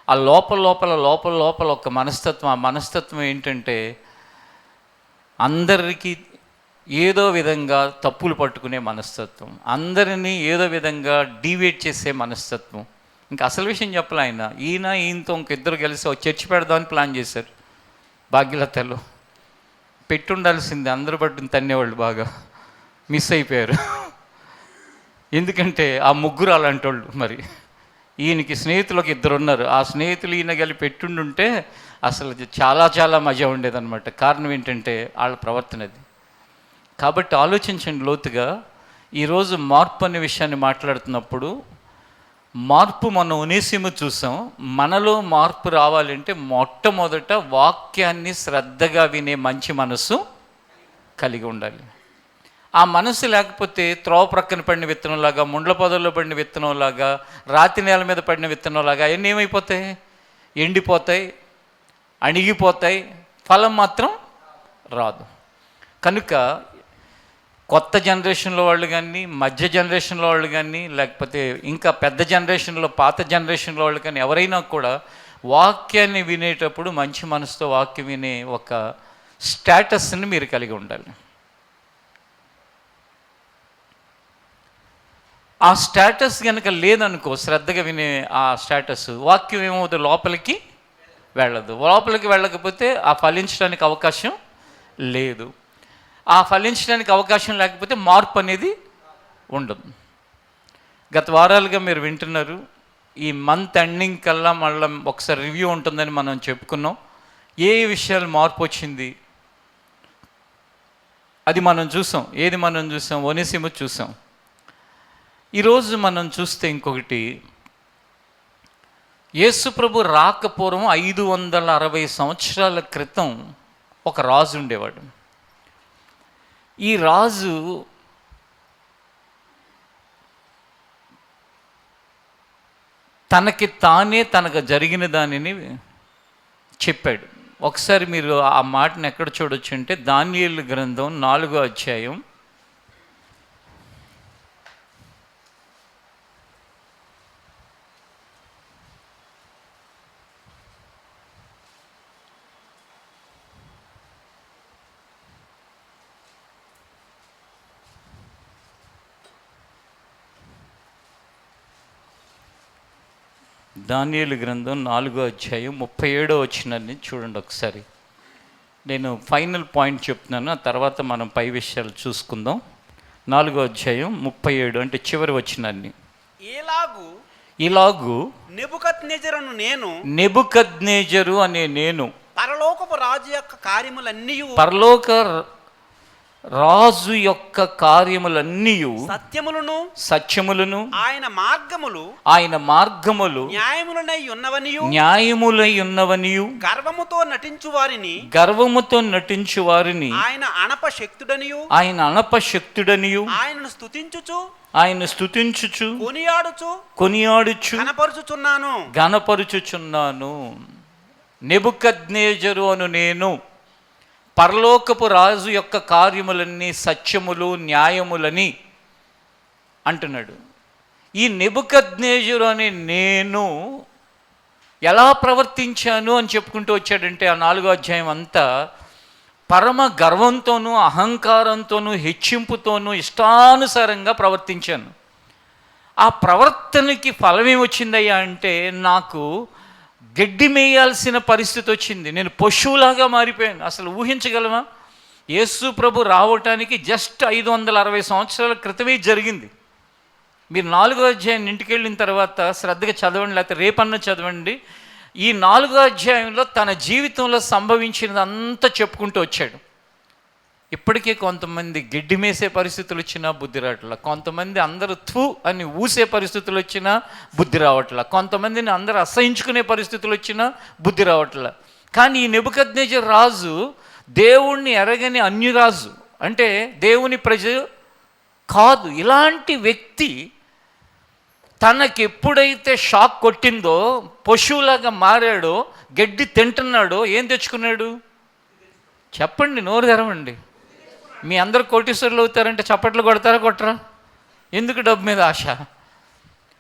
ఆ లోపల ఒక మనస్తత్వం, ఆ మనస్తత్వం ఏంటంటే అందరికీ ఏదో విధంగా తప్పులు పట్టుకునే మనస్తత్వం, అందరినీ ఏదో విధంగా డీవియేట్ చేసే మనస్తత్వం. ఇంకా అసలు విషయం చెప్పలే ఆయన. ఈయనతో ఇంకిద్దరు కలిసి ఒక చర్చి పెడదామని ప్లాన్ చేశారు భాగ్యలతలో. పెట్టుండాల్సింది, అందరూ పట్టుని తన్నేవాళ్ళు బాగా మిస్ అయిపోయారు. ఎందుకంటే ఆ ముగ్గురు అలాంటి వాళ్ళు. మరి ఈయనకి స్నేహితులు ఒక 2 ఉన్నారు. ఆ స్నేహితులు ఈయన కలిపి పెట్టుండుంటే అసలు చాలా చాలా మజా ఉండేదన్నమాట. కారణం ఏంటంటే వాళ్ళ ప్రవర్తన అది. కాబట్టి ఆలోచించండి లోతుగా. ఈరోజు మార్పు అనే విషయాన్ని మాట్లాడుతున్నప్పుడు మార్పు మనం ఒనేసిము చూసాం. మనలో మార్పు రావాలంటే మొట్టమొదట వాక్యాన్ని శ్రద్ధగా వినే మంచి మనసు కలిగి ఉండాలి. ఆ మనసు లేకపోతే త్రోవ ప్రక్కన పడిన విత్తనంలాగా, ముండ్ల పొదల్లో పడిన విత్తనంలాగా, రాతి నేల మీద పడిన విత్తనంలాగా అవన్నీ ఏమైపోతాయి? ఎండిపోతాయి, అణిగిపోతాయి, ఫలం మాత్రం రాదు. కనుక కొత్త జనరేషన్లో వాళ్ళు కానీ, మధ్య జనరేషన్లో వాళ్ళు కానీ, లేకపోతే ఇంకా పెద్ద జనరేషన్లో, పాత జనరేషన్లో వాళ్ళు కానీ ఎవరైనా కూడా వాక్యాన్ని వినేటప్పుడు మంచి మనసుతో వాక్యం వినే ఒక స్టేటస్ని మీరు కలిగి ఉండాలి. ఆ స్టేటస్ కనుక లేదనుకో, శ్రద్ధగా వినే ఆ స్టేటస్, వాక్యం ఏమవుతుంది? లోపలికి వెళ్ళదు. లోపలికి వెళ్ళకపోతే ఆ ఫలించడానికి అవకాశం లేదు. ఆ ఫలించడానికి అవకాశం లేకపోతే మార్పు అనేది ఉండదు. గత వారాలుగా మీరు వింటున్నారు, ఈ మంత్ ఎండింగ్ కల్లా మళ్ళీ ఒకసారి రివ్యూ ఉంటుందని మనం చెప్పుకున్నాం. ఏ విషయాలు మార్పు వచ్చింది అది మనం చూసాం. ఏది మనం చూసాం? ఒనేసిము చూసాం. ఈరోజు మనం చూస్తే ఇంకొకటి, యేసు ప్రభు రాకపూర్వం 560 సంవత్సరాల క్రితం ఒక రాజు ఉండేవాడు. ఈ రాజు తనకు జరిగిన దానిని చెప్పాడు. ఒకసారి మీరు ఆ మాటను ఎక్కడ చూడొచ్చు అంటే దానియేలు గ్రంథం 4వ అధ్యాయం 4వ అధ్యాయం 37వ వచనాన్ని చూడండి ఒకసారి. నేను ఫైనల్ పాయింట్ చెప్తున్నాను, ఆ తర్వాత మనం పై విషయాలు చూసుకుందాం. 4వ అధ్యాయం 37 అంటే చివరి వచనాన్ని. ఇలాగు నెబుకద్నెజరు అనే నేను పరలోకపు రాజు యొక్క కార్యములన్నీ సత్యములను ఆయన మార్గములు న్యాయములై ఉన్నవనియు గర్వముతో నటించు వారిని ఆయన అనపశక్తుడనియు ఆయన స్తుతించుచు కొనియాడుచు గణపరుచుచున్నాను. నెబుకద్నెజరు అను నేను పరలోకపు రాజు యొక్క కార్యములన్నీ సత్యములు న్యాయములని అంటున్నాడు. ఈ నెబుకద్నెజరు అనే నేను ఎలా ప్రవర్తించాను అని చెప్పుకుంటూ వచ్చాడంటే ఆ 4వ అధ్యాయం అంతా పరమ గర్వంతోనూ అహంకారంతోనూ హెచ్చింపుతోనూ ఇష్టానుసారంగా ప్రవర్తించాను. ఆ ప్రవర్తనకి ఫలమేమొచ్చిందయ్యా అంటే నాకు గడ్డి మేయాల్సిన పరిస్థితి వచ్చింది. నేను పశువులాగా మారిపోయాను. అసలు ఊహించగలమా? యేసు ప్రభు రావటానికి జస్ట్ 560 సంవత్సరాల క్రితమే జరిగింది. మీరు 4వ అధ్యాయం ఇంటికి వెళ్ళిన తర్వాత శ్రద్ధగా చదవండి, లేకపోతే రేపన్నా చదవండి. ఈ 4వ అధ్యాయంలో తన జీవితంలో సంభవించినదంతా చెప్పుకుంటూ వచ్చాడు. ఇప్పటికే కొంతమంది గడ్డి మేసే పరిస్థితులు వచ్చినా బుద్ధి రావట్లా, కొంతమంది అందరూ థూ అని ఊసే పరిస్థితులు వచ్చినా బుద్ధి రావట్లా, కొంతమందిని అందరూ అసహించుకునే పరిస్థితులు వచ్చినా బుద్ధి రావట్లా. కానీ ఈ నెబుకద్నెజరు రాజు దేవుణ్ణి ఎరగని అన్యురాజు, అంటే దేవుని ప్రజ కాదు. ఇలాంటి వ్యక్తి తనకి ఎప్పుడైతే షాక్ కొట్టిందో, పశువులాగా మారాడో, గడ్డి తింటున్నాడో, ఏం తెచ్చుకున్నాడు చెప్పండి, నోరు తెరవండి. మీ అందరు కోటీశ్వరులు అవుతారంటే చప్పట్లు కొడతారా కొట్టరా? ఎందుకు? డబ్బు మీద ఆశ.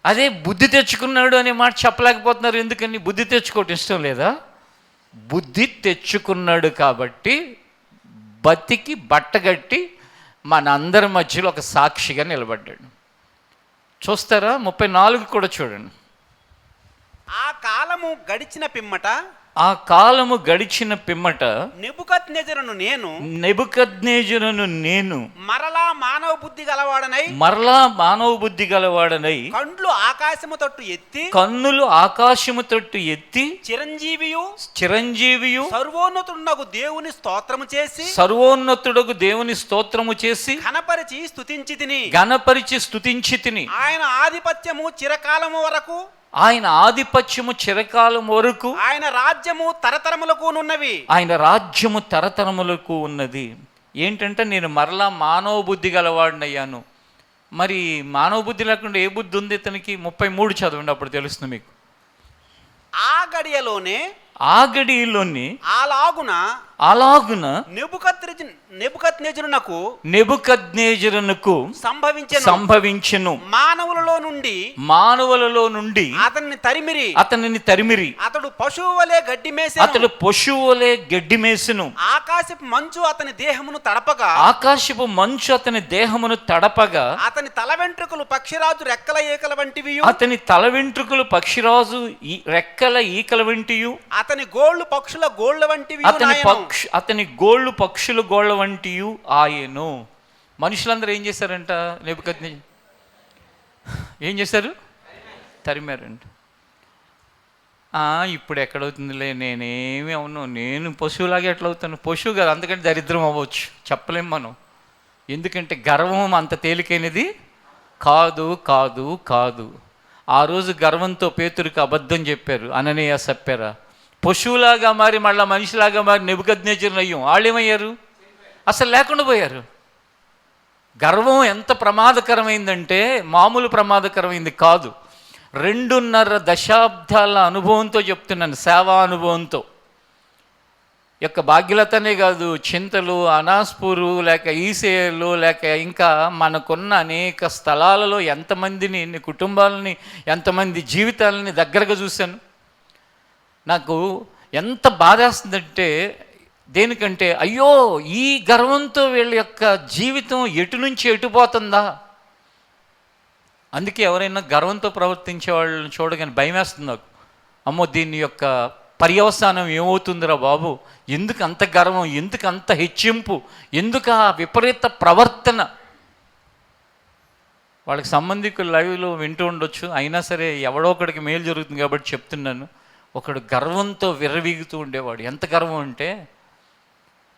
అదే బుద్ధి తెచ్చుకున్నాడు అనే మాట చెప్పలేకపోతున్నారు. ఎందుకని? బుద్ధి తెచ్చుకోవటం ఇష్టం లేదా? బుద్ధి తెచ్చుకున్నాడు కాబట్టి బతికి బట్టగట్టి మన అందరి మధ్యలో ఒక సాక్షిగా నిలబడ్డాడు. చూస్తారా? 34 కూడా చూడండి. ఆ కాలము గడిచిన పిమ్మట నెబుకద్నెజరును నేను మరలా మానవ బుద్ధి గలవాడనై కన్నులు ఆకాశము తట్టు ఎత్తి చిరంజీవియు సర్వోన్నతుడగు దేవుని స్తోత్రము చేసి ఘనపరిచి స్తుతించి తిని ఆయన ఆధిపత్యము చిరకాలం వరకు ఆయన రాజ్యము తరతరములకు ఉన్నది. ఏంటంటే నేను మరలా మానవ బుద్ధి గలవాడినయ్యాను. మరి మానవ బుద్ధి లేకుండా ఏ బుద్ధి ఉంది ఇతనికి? 33 చదవండి, అప్పుడు తెలుస్తుంది మీకు. ఆ గడియలోని అలాగున నెబుకద్నెజరునకు సంభవించెను. మానవులలో నుండి అతనిని తరిమిరి అతడు పశువు వలె గడ్డి మేసెను. ఆకాశపు మంచు అతని దేహమును తడపగా అతని తల వెంట్రుకలు పక్షిరాజు రెక్కల ఈకల వంటివి అతని గోళ్ళు పక్షుల గోళ్ళ వంటివి పక్షుల గోళ్ళ వంటివి ఆయను. మనుషులందరూ ఏం చేశారంట? నెబుకద్నెజరు ఏం చేశారు? తరిమారంట. ఇప్పుడు ఎక్కడవుతుందిలే, నేనేమి అవును, నేను పశువులాగే ఎట్లా అవుతాను? పశువు కాదు, అందుకంటే దరిద్రం అవ్వచ్చు, చెప్పలేం మనం. ఎందుకంటే గర్వం అంత తేలికైనది కాదు. ఆ రోజు గర్వంతో పేతురుకి అబద్ధం చెప్పారు, అననీయ సప్పెరా. పశువులాగా మారి మళ్ళీ మనిషిలాగా మారి నెబుకద్నెజరు అయ్యాం. వాళ్ళు ఏమయ్యారు? అసలు లేకుండా పోయారు. గర్వం ఎంత ప్రమాదకరమైందంటే మామూలు ప్రమాదకరమైంది కాదు. 2.5 దశాబ్దాల అనుభవంతో చెప్తున్నాను, సేవా అనుభవంతో. యొక్క భాగ్యలతనే కాదు, చింతలు, అనాస్పూరు, లేక ఈసేలు, లేక ఇంకా మనకున్న అనేక స్థలాలలో ఎంతమందిని, ఎన్ని కుటుంబాలని, ఎంతమంది జీవితాలని దగ్గరగా చూశాను. నాకు ఎంత బాధేస్తుందంటే, దేనికంటే అయ్యో ఈ గర్వంతో వీళ్ళ యొక్క జీవితం ఎటు నుంచి ఎటుపోతుందా. అందుకే ఎవరైనా గర్వంతో ప్రవర్తించే వాళ్ళని చూడగానే భయం వేస్తుంది నాకు. అమ్మో దీని యొక్క పర్యవసానం ఏమవుతుందిరా బాబు, ఎందుకు అంత గర్వం, ఎందుకు అంత హెచ్చింపు, ఎందుకు ఆ విపరీత ప్రవర్తన. వాళ్ళకి సంబంధికులు లైవ్లో వింటూ ఉండొచ్చు, అయినా సరే ఎవడో ఒకడికి మేలు జరుగుతుంది కాబట్టి చెప్తున్నాను. ఒకడు గర్వంతో విర్రవీగుతూ ఉండేవాడు. ఎంత గర్వం అంటే,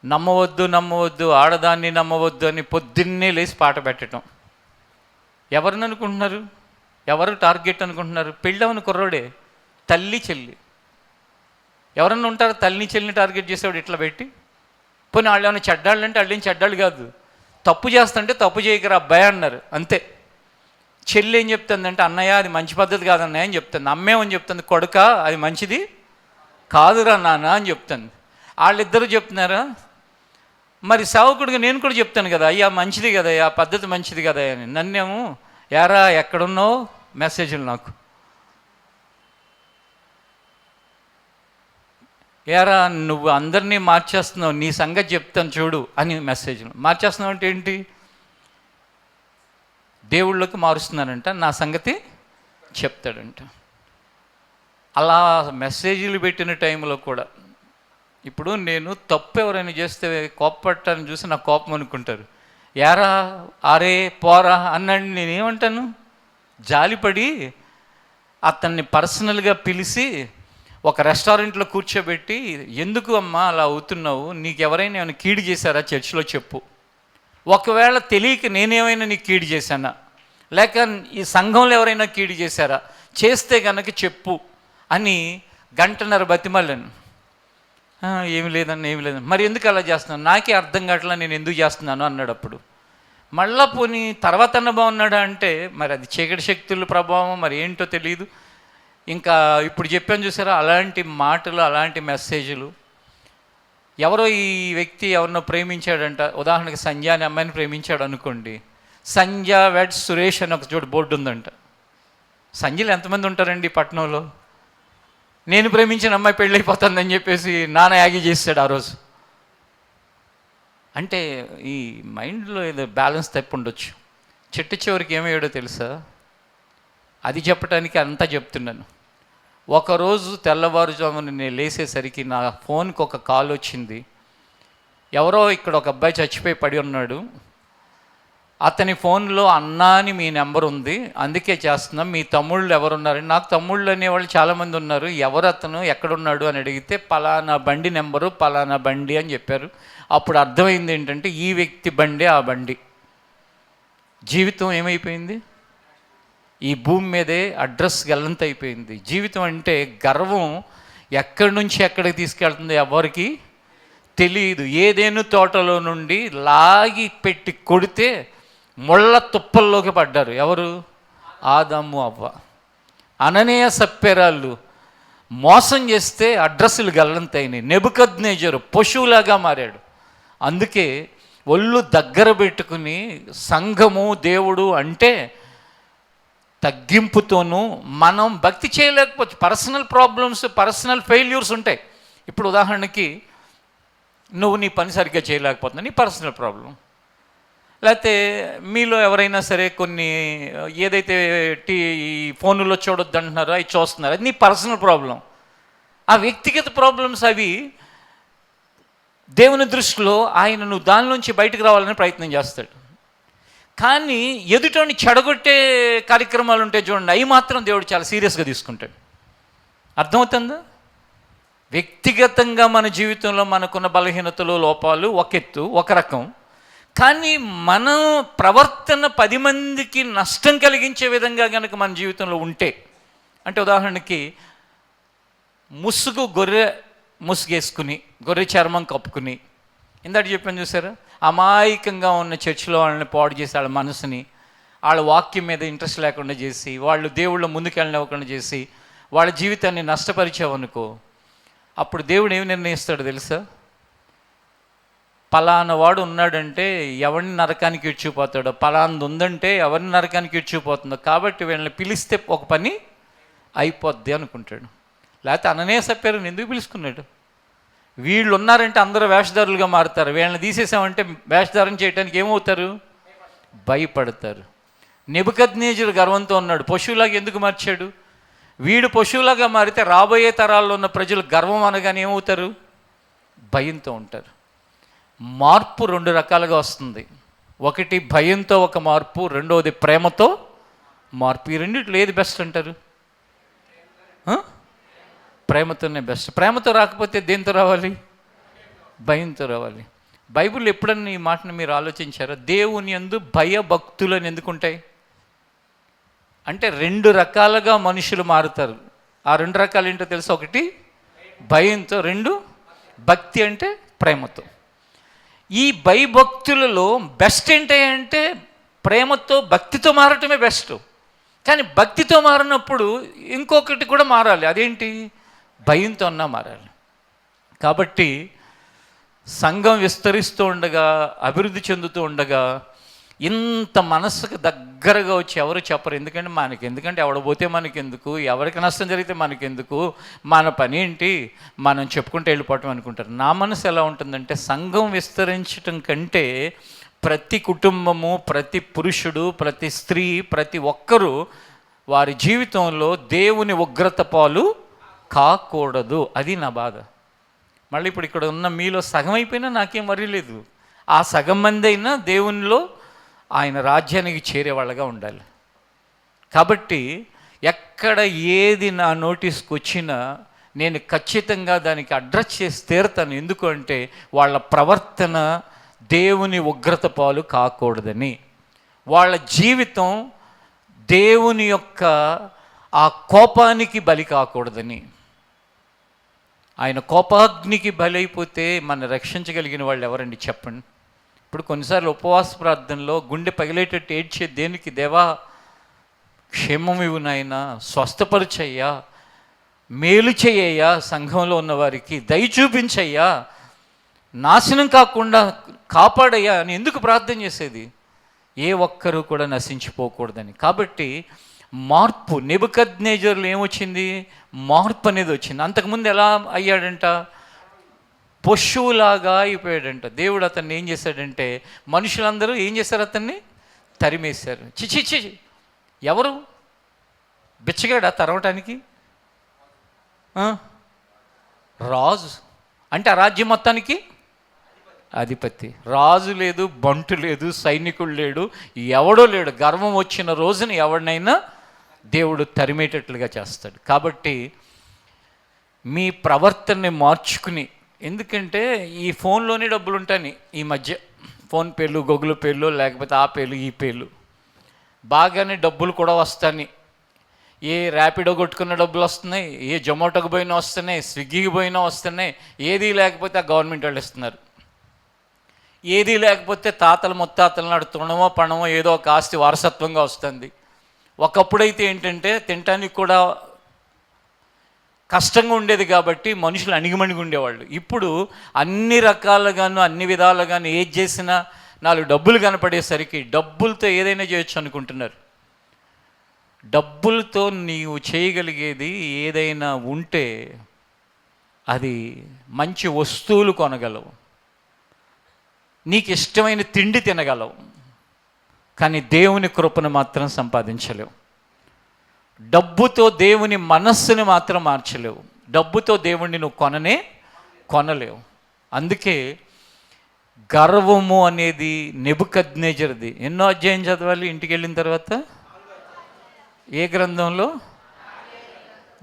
నమ్మవద్దు నమ్మవద్దు, ఆడదాన్ని నమ్మవద్దు అని పొద్దున్నే లేచి పాట పెట్టడం. ఎవరిని అనుకుంటున్నారు? ఎవరు టార్గెట్ అనుకుంటున్నారు? పెళ్ళవని కుర్రోడే, తల్లి చెల్లి. ఎవరన్నా ఉంటారు తల్లిని చెల్లిని టార్గెట్ చేసేవాడు ఇట్లా పెట్టి? పోనీ వాళ్ళు ఏమైనా చెడ్డాళ్ళు అంటే వాళ్ళు ఏం చెడ్డాళ్ళు కాదు, తప్పు చేస్తుంటే తప్పు చేయకరా అబ్బాయి అన్నారు అంతే. చెల్లి ఏం చెప్తుందంటే, అన్నయ్య అది మంచి పద్ధతి కాదన్నయ్య అని చెప్తుంది. అమ్మేమని చెప్తుంది, కొడుక అది మంచిది కాదురా నాన్న అని చెప్తుంది. వాళ్ళిద్దరూ చెప్తున్నారా? మరి సేవకుడిగా నేను కూడా చెప్తాను కదా, అయ్యా మంచిది కదా, ఆ పద్ధతి మంచిది కదా అని. నన్నేమో యారా ఎక్కడున్నావు మెసేజ్లు నాకు, ఏరా నువ్వు అందరినీ మార్చేస్తున్నావు, నీ సంగతి చెప్తాను చూడు అని మెసేజ్లు. మార్చేస్తున్నావు అంటే ఏంటి? దేవుళ్ళకి మారుస్తున్నానంట, నా సంగతి చెప్తాడంట. అలా మెసేజ్లు పెట్టిన టైంలో కూడా ఇప్పుడు నేను తప్పు ఎవరైనా చేస్తే కోప్పట్టాన్ని చూసి నాకు కోపం అనుకుంటారు. యారా అరే పోరా అన్నాడు, నేనేమంటాను? జాలిపడి అతన్ని పర్సనల్గా పిలిచి ఒక రెస్టారెంట్లో కూర్చోబెట్టి, ఎందుకు అమ్మా అలా అవుతున్నావు, నీకు ఎవరైనా ఏమైనా కీడు చేశారా చర్చిలో చెప్పు. ఒకవేళ తెలియక నేనేమైనా నీకు కీడు చేశానా, లేక ఈ సంఘంలో ఎవరైనా కీడు చేశారా, చేస్తే కనుక చెప్పు అని 1.5 గంట బతిమల్లాను. ఏమి లేదన్న మరి ఎందుకు అలా చేస్తున్నాను, నాకే అర్థం కావట్లా నేను ఎందుకు చేస్తున్నాను అన్నాడు. అప్పుడు మళ్ళా పోనీ తర్వాత అన్న బాగున్నాడా అంటే, మరి అది చీకటి శక్తుల ప్రభావం మరి ఏంటో తెలియదు. ఇంకా ఇప్పుడు చెప్పాను చూసారా, అలాంటి మాటలు, అలాంటి మెసేజ్లు. ఎవరో ఈ వ్యక్తి ఎవరినో ప్రేమించాడంట, ఉదాహరణకి సంధ్య అనే అమ్మాయిని ప్రేమించాడు అనుకోండి. సంధ్య వెడ్ సురేష్ అని ఒక చోటు బోర్డు ఉందంట. సంధ్యలు ఎంతమంది ఉంటారండి పట్టణంలో? నేను ప్రేమించిన అమ్మాయి పెళ్ళైపోతుందని చెప్పేసి నాన్న యాగి చేశాడు ఆ రోజు. అంటే ఈ మైండ్లో ఏదో బ్యాలెన్స్ తప్పు ఉండొచ్చు. చిట్ట చివరికి ఏమయ్యాడో తెలుసా? అది చెప్పడానికి అంతా చెప్తున్నాను. ఒకరోజు తెల్లవారుజామున నేను లేసేసరికి నా ఫోన్కి ఒక కాల్ వచ్చింది. ఎవరో ఇక్కడ ఒక అబ్బాయి చచ్చిపోయి పడి ఉన్నాడు, అతని ఫోన్లో అన్నా అని మీ నెంబర్ ఉంది, అందుకే చేస్తున్నాం, మీ తమ్ముళ్ళు ఎవరున్నారని. నాకు తమ్ముళ్ళు అనేవాళ్ళు చాలామంది ఉన్నారు, ఎవరు అతను ఎక్కడున్నాడు అని అడిగితే పలానా బండి నెంబరు పలానా బండి అని చెప్పారు. అప్పుడు అర్థమైంది ఏంటంటే ఈ వ్యక్తి బండి ఆ బండి. జీవితం ఏమైపోయింది? ఈ భూమి మీదే అడ్రస్ గల్లంత అయిపోయింది. జీవితం అంటే గర్వం ఎక్కడి నుంచి ఎక్కడికి తీసుకెళ్తుందో ఎవరికి తెలియదు. ఏదేను తోటలో నుండి లాగి పెట్టి కొడితే ముళ్ళ తుప్పల్లోకి పడ్డారు. ఎవరు? ఆదాము అవ్వ. అననీయ సప్పెరాళ్ళు మోసం చేస్తే అడ్రస్సులు గల్లంతైనాయి. నెబుకద్నెజరు పశువులాగా మారాడు. అందుకే ఒళ్ళు దగ్గర పెట్టుకుని సంఘము దేవుడు అంటే తగ్గింపుతోనూ మనం భక్తి చేయలేకపోవచ్చు. పర్సనల్ ప్రాబ్లమ్స్, పర్సనల్ ఫెయిల్యూర్స్ ఉంటాయి. ఇప్పుడు ఉదాహరణకి నువ్వు నీ పని సరిగ్గా చేయలేకపోతున్నావు, నీ పర్సనల్ ప్రాబ్లం. లేకపోతే మీలో ఎవరైనా సరే కొన్ని ఏదైతే ఫోన్లో చూడొద్దు అంటున్నారో అవి చూస్తున్నారు, అది నీ పర్సనల్ ప్రాబ్లం. ఆ వ్యక్తిగత ప్రాబ్లమ్స్ అవి దేవుని దృష్టిలో ఆయన నువ్వు దానిలోంచి బయటకు రావాలని ప్రయత్నం చేస్తాడు. కానీ ఎదుటోని చెడగొట్టే కార్యక్రమాలు ఉంటాయి చూడండి, అవి మాత్రం దేవుడు చాలా సీరియస్గా తీసుకుంటాడు. అర్థమవుతుందా? వ్యక్తిగతంగా మన జీవితంలో మనకున్న బలహీనతలు, లోపాలు ఒక ఎత్తు, ఒక రకం. కానీ మన ప్రవర్తన 10 మందికి నష్టం కలిగించే విధంగా కనుక మన జీవితంలో ఉంటే, అంటే ఉదాహరణకి గొర్రె ముసుగేసుకుని, గొర్రె చర్మం కప్పుకుని, ఇందాక చెప్పాను చూసారా, అమాయకంగా ఉన్న చర్చిలో వాళ్ళని పాడు చేసి, వాళ్ళ మనసుని, వాళ్ళ వాక్యం మీద ఇంట్రెస్ట్ లేకుండా చేసి, వాళ్ళు దేవుళ్ళ ముందుకెళ్ళనివ్వకుండా చేసి, వాళ్ళ జీవితాన్ని నష్టపరిచావనుకో, అప్పుడు దేవుడు ఏమి నిర్ణయిస్తాడు తెలుసా? పలానా వాడు ఉన్నాడంటే ఎవరిని నరకానికి ఇడ్చిపోతాడో, పలానది ఉందంటే ఎవరిని నరకానికి ఇడ్చిపోతుందో, కాబట్టి వీళ్ళని పిలిస్తే ఒక పని అయిపోద్ది అనుకుంటాడు. లేకపోతే అననీయ పేరుని ఎందుకు పిలుచుకున్నాడు? వీళ్ళు ఉన్నారంటే అందరూ వేషధారులుగా మారుతారు, వీళ్ళని తీసేసామంటే వేషధారం చేయడానికి ఏమవుతారు? భయపడతారు. నెబుకద్నెజరు గర్వంతో ఉన్నాడు, పశువులాగా ఎందుకు మార్చాడు? వీడు పశువులాగా మారితే రాబోయే తరాల్లో ఉన్న ప్రజలు గర్వం అనగానే ఏమవుతారు? భయంతో ఉంటారు. మార్పు 2 రకాలుగా వస్తుంది. ఒకటి భయంతో ఒక మార్పు, రెండవది ప్రేమతో మార్పు. ఈ రెండిట్లో ఏది బెస్ట్ అంటారు? ప్రేమతోనే బెస్ట్. ప్రేమతో రాకపోతే దేంతో రావాలి? భయంతో రావాలి. బైబిల్ ఎప్పుడన్నా ఈ మాటను మీరు ఆలోచించారా? దేవుని యందు భయభక్తులని ఎందుకుంటాయి అంటే 2 రకాలుగా మనుషులు మారుతారు. ఆ 2 రకాలు ఏంటో తెలుసు? ఒకటి భయంతో, 2 భక్తి అంటే ప్రేమతో. ఈ భయభక్తులలో బెస్ట్ ఏంటంటే ప్రేమతో భక్తితో మారటమే బెస్ట్. కానీ భక్తితో మారినప్పుడు ఇంకొకటి కూడా మారాలి. అదేంటి? భయంతో అన్నా మారాలి. కాబట్టి సంఘం విస్తరిస్తూ ఉండగా, అభివృద్ధి చెందుతూ ఉండగా, ఇంత మనసుకు దగ్గరగా వచ్చి ఎవరు చెప్పరు. ఎందుకంటే ఎవడ పోతే మనకెందుకు, ఎవరికి నష్టం జరిగితే మనకెందుకు, మన పని ఏంటి, మనం చెప్పుకుంటూ వెళ్ళిపోవటం అనుకుంటారు. నా మనసు ఎలా ఉంటుందంటే, సంఘం విస్తరించటం కంటే ప్రతి కుటుంబము, ప్రతి పురుషుడు, ప్రతి స్త్రీ, ప్రతి ఒక్కరూ వారి జీవితంలో దేవుని ఉగ్రత పాలు కాకూడదు. అది నా బాధ. మళ్ళీ ఇప్పుడు ఇక్కడ ఉన్న మీలో సగం అయిపోయినా నాకేం వరిలేదు. ఆ సగం మంది అయినా దేవునిలో ఆయన రాజ్యానికి చేరేవాళ్ళగా ఉండాలి. కాబట్టి ఎక్కడ ఏది నా నోటీస్కి వచ్చినా నేను ఖచ్చితంగా దానికి అడ్రస్ చేసి తీరుతాను. ఎందుకు అంటే వాళ్ళ ప్రవర్తన దేవుని ఉగ్రత పాలు కాకూడదని, వాళ్ళ జీవితం దేవుని యొక్క ఆ కోపానికి బలి కాకూడదని. ఆయన కోపాగ్నికి బలైపోతే మన రక్షించగలిగిన వాళ్ళు ఎవరండి చెప్పండి? ఇప్పుడు కొన్నిసార్లు ఉపవాస ప్రార్థనలో గుండె పగిలేటట్టు ఏడ్చే దేనికి? దేవా క్షేమం ఇవ్వు నాయనా, స్వస్థపరిచయ్యా, మేలు చెయ్యయ్యా, సంఘంలో ఉన్నవారికి దయ చూపించయ్యా, నాశనం కాకుండా కాపాడయ్యా అని ఎందుకు ప్రార్థన చేసేది? ఏ ఒక్కరూ కూడా నశించిపోకూడదని. కాబట్టి మార్పు, నెబుకద్నెజరులో ఏమొచ్చింది? మార్పు అనేది వచ్చింది. అంతకుముందు ఎలా అయ్యాడంట? పశువులాగా అయిపోయాడంట. దేవుడు అతన్ని ఏం చేశాడంటే, మనుషులందరూ ఏం చేశారు? అతన్ని తరిమేశారు. చిచి, ఎవరు బిచ్చగాడా తరవటానికి? రాజు అంటే ఆ రాజ్యం మొత్తానికి అధిపతి. రాజు లేదు, బంటు లేదు, సైనికుడు లేడు, ఎవడో లేడు. గర్వం వచ్చిన రోజున ఎవడినైనా దేవుడు తరిమేటట్లుగా చేస్తాడు. కాబట్టి మీ ప్రవర్తనని మార్చుకుని, ఎందుకంటే ఈ ఫోన్లోనే డబ్బులు ఉంటాయి ఈ మధ్య. ఫోన్పేలు, గూగుల్ పేలు, లేకపోతే ఆ పేలు, ఈ పేలు, బాగానే డబ్బులు కూడా వస్తాయి. ఏ ర్యాపిడో కొట్టుకున్న డబ్బులు వస్తున్నాయి, ఏ జొమాటోకి పోయినా వస్తున్నాయి, స్విగ్గీకి పోయినా వస్తున్నాయి. ఏదీ లేకపోతే ఆ గవర్నమెంట్ వాళ్ళు ఇస్తున్నారు. ఏదీ లేకపోతే తాతల ముత్తాతల నాడు తృణమో పణమో ఏదో ఒక ఆస్తి వారసత్వంగా వస్తుంది. ఒకప్పుడైతే ఏంటంటే తినటానికి కూడా కష్టంగా ఉండేది కాబట్టి మనుషులు అణిగిమణిగి ఉండేవాళ్ళు. ఇప్పుడు అన్ని రకాలుగాను, అన్ని విధాలుగాను ఏది చేసినా 4 డబ్బులు కనపడేసరికి డబ్బులతో ఏదైనా చేయొచ్చు అనుకుంటున్నారు. డబ్బులతో నీవు చేయగలిగేది ఏదైనా ఉంటే అది మంచి వస్తువులు కొనగలవు, నీకు ఇష్టమైన తిండి తినగలవు, కానీ దేవుని కృపను మాత్రం సంపాదించలేవు. డబ్బుతో దేవుని మనస్సుని మాత్రం మార్చలేవు. డబ్బుతో దేవుణ్ణి నువ్వు కొనలేవు. అందుకే గర్వము అనేది నెబుకద్నెజరుది. ఎన్నో అధ్యాయం చదవాలి ఇంటికి వెళ్ళిన తర్వాత? ఏ గ్రంథంలో?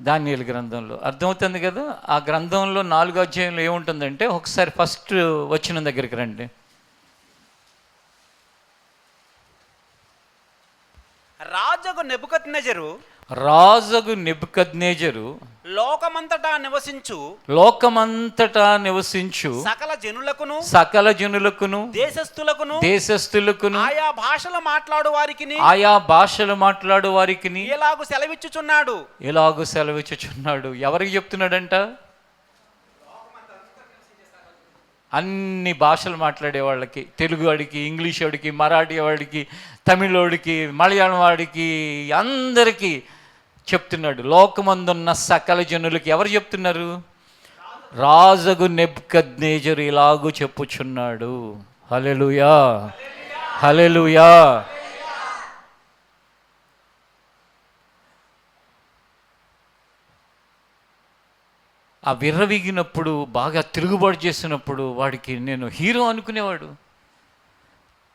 దానియేలు గ్రంథంలో. అర్థమవుతుంది కదా? ఆ గ్రంథంలో 4వ అధ్యాయంలో ఏముంటుందంటే, ఒకసారి ఫస్ట్ వచనం దగ్గరికి రండి. రాజగు నెబుకద్నెజరు లోకమంతటా నివసించు సకల జనులకును దేశస్థులకును ఆయా భాషలు మాట్లాడు వారికి ఇలాగు సెలవిచ్చుచున్నాడు. ఎవరికి చెప్తున్నాడంట? అన్ని భాషలు మాట్లాడే వాళ్ళకి, తెలుగు వాడికి, ఇంగ్లీష్ వాడికి, మరాఠీ వాడికి, తమిళోడికి, మలయాళం వాడికి, అందరికీ చెప్తున్నాడు. లోకమందున్న సకల జనులకి ఎవరు చెప్తున్నారు? రాజగు నెబుకద్నెజరు ఇలాగూ చెప్పుచున్నాడు. హల్లెలూయా, హల్లెలూయా. ఆ విర్రవీగినప్పుడు, బాగా తిరుగుబాటు చేసినప్పుడు వాడికి నేను హీరో అనుకునేవాడు.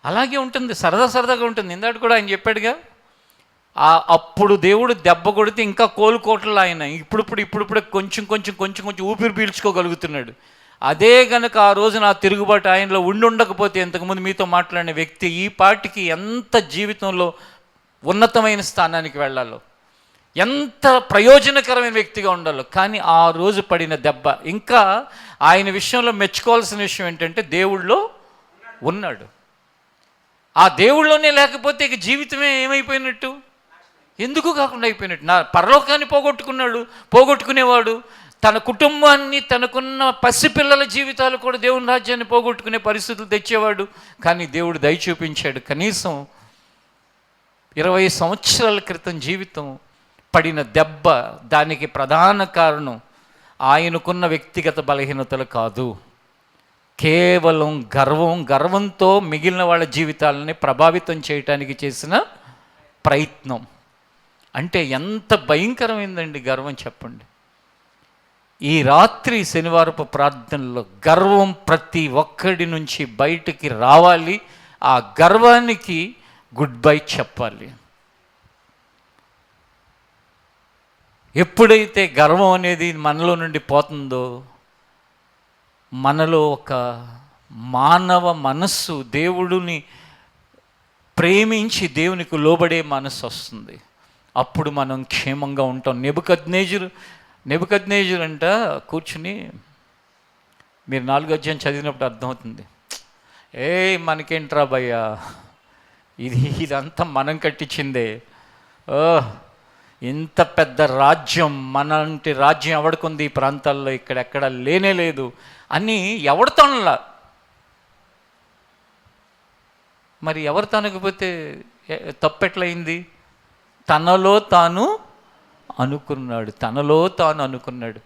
అలాగే ఉంటుంది, సరదాగా ఉంటుంది. ఇందాక కూడా ఆయన చెప్పాడుగా, అప్పుడు దేవుడు దెబ్బ కొడితే ఇంకా కోలుకోవట్లే ఆయన. ఇప్పుడిప్పుడే కొంచెం ఊపిరి పీల్చుకోగలుగుతున్నాడు. అదే కనుక ఆ రోజు నా తిరుగుబాటు ఆయనలో ఉండకపోతే, ఇంతకుముందు మీతో మాట్లాడిన వ్యక్తి ఈ పాటికి ఎంత జీవితంలో ఉన్నతమైన స్థానానికి వెళ్ళాలో, ఎంత ప్రయోజనకరమైన వ్యక్తిగా ఉండాలో. కానీ ఆ రోజు పడిన దెబ్బ, ఇంకా ఆయన విషయంలో మెచ్చుకోవాల్సిన విషయం ఏంటంటే దేవుళ్ళో ఉన్నాడు. ఆ దేవుళ్ళోనే లేకపోతే ఇక జీవితమే ఏమైపోయినట్టు, ఎందుకు కాకుండా అయిపోయినట్టు. నా పరలోకాన్ని పోగొట్టుకునేవాడు, తన కుటుంబాన్ని, తనకున్న పసిపిల్లల జీవితాలు కూడా దేవుని రాజ్యాన్ని పోగొట్టుకునే పరిస్థితులు తెచ్చేవాడు. కానీ దేవుడు దయ చూపించాడు. కనీసం 20 సంవత్సరాల క్రితం జీవితం పడిన దెబ్బ, దానికి ప్రధాన కారణం ఆయనకున్న వ్యక్తిగత బలహీనతలు కాదు, కేవలం గర్వంతో మిగిలిన వాళ్ళ జీవితాలని ప్రభావితం చేయటానికి చేసిన ప్రయత్నం. అంటే ఎంత భయంకరమైందండి గర్వం, చెప్పండి. ఈ రాత్రి శనివారపు ప్రార్థనలో గర్వం ప్రతి ఒక్కడి నుంచి బయటికి రావాలి. ఆ గర్వానికి గుడ్ బై చెప్పాలి. ఎప్పుడైతే గర్వం అనేది మనలో నుండి పోతుందో, మనలో ఒక మానవ మనస్సు, దేవుడిని ప్రేమించి దేవునికి లోబడే మనస్సు వస్తుంది. అప్పుడు మనం క్షేమంగా ఉంటాం. నెబుకద్నెజరు అంట కూర్చుని, మీరు 4వ అధ్యాయం చదివినప్పుడు అర్థమవుతుంది. మనకేంట్రా భయ్యా, ఇదంతా మనం కట్టించిందే. ఇంత పెద్ద రాజ్యం, మనంటి రాజ్యం ఎవడుకుంది ఈ ప్రాంతాల్లో, ఇక్కడెక్కడ లేనే లేదు అని ఎవరితోనలా. మరి ఎవరు తనకపోతే తప్పెట్లయింది? తనలో తాను అనుకున్నాడు.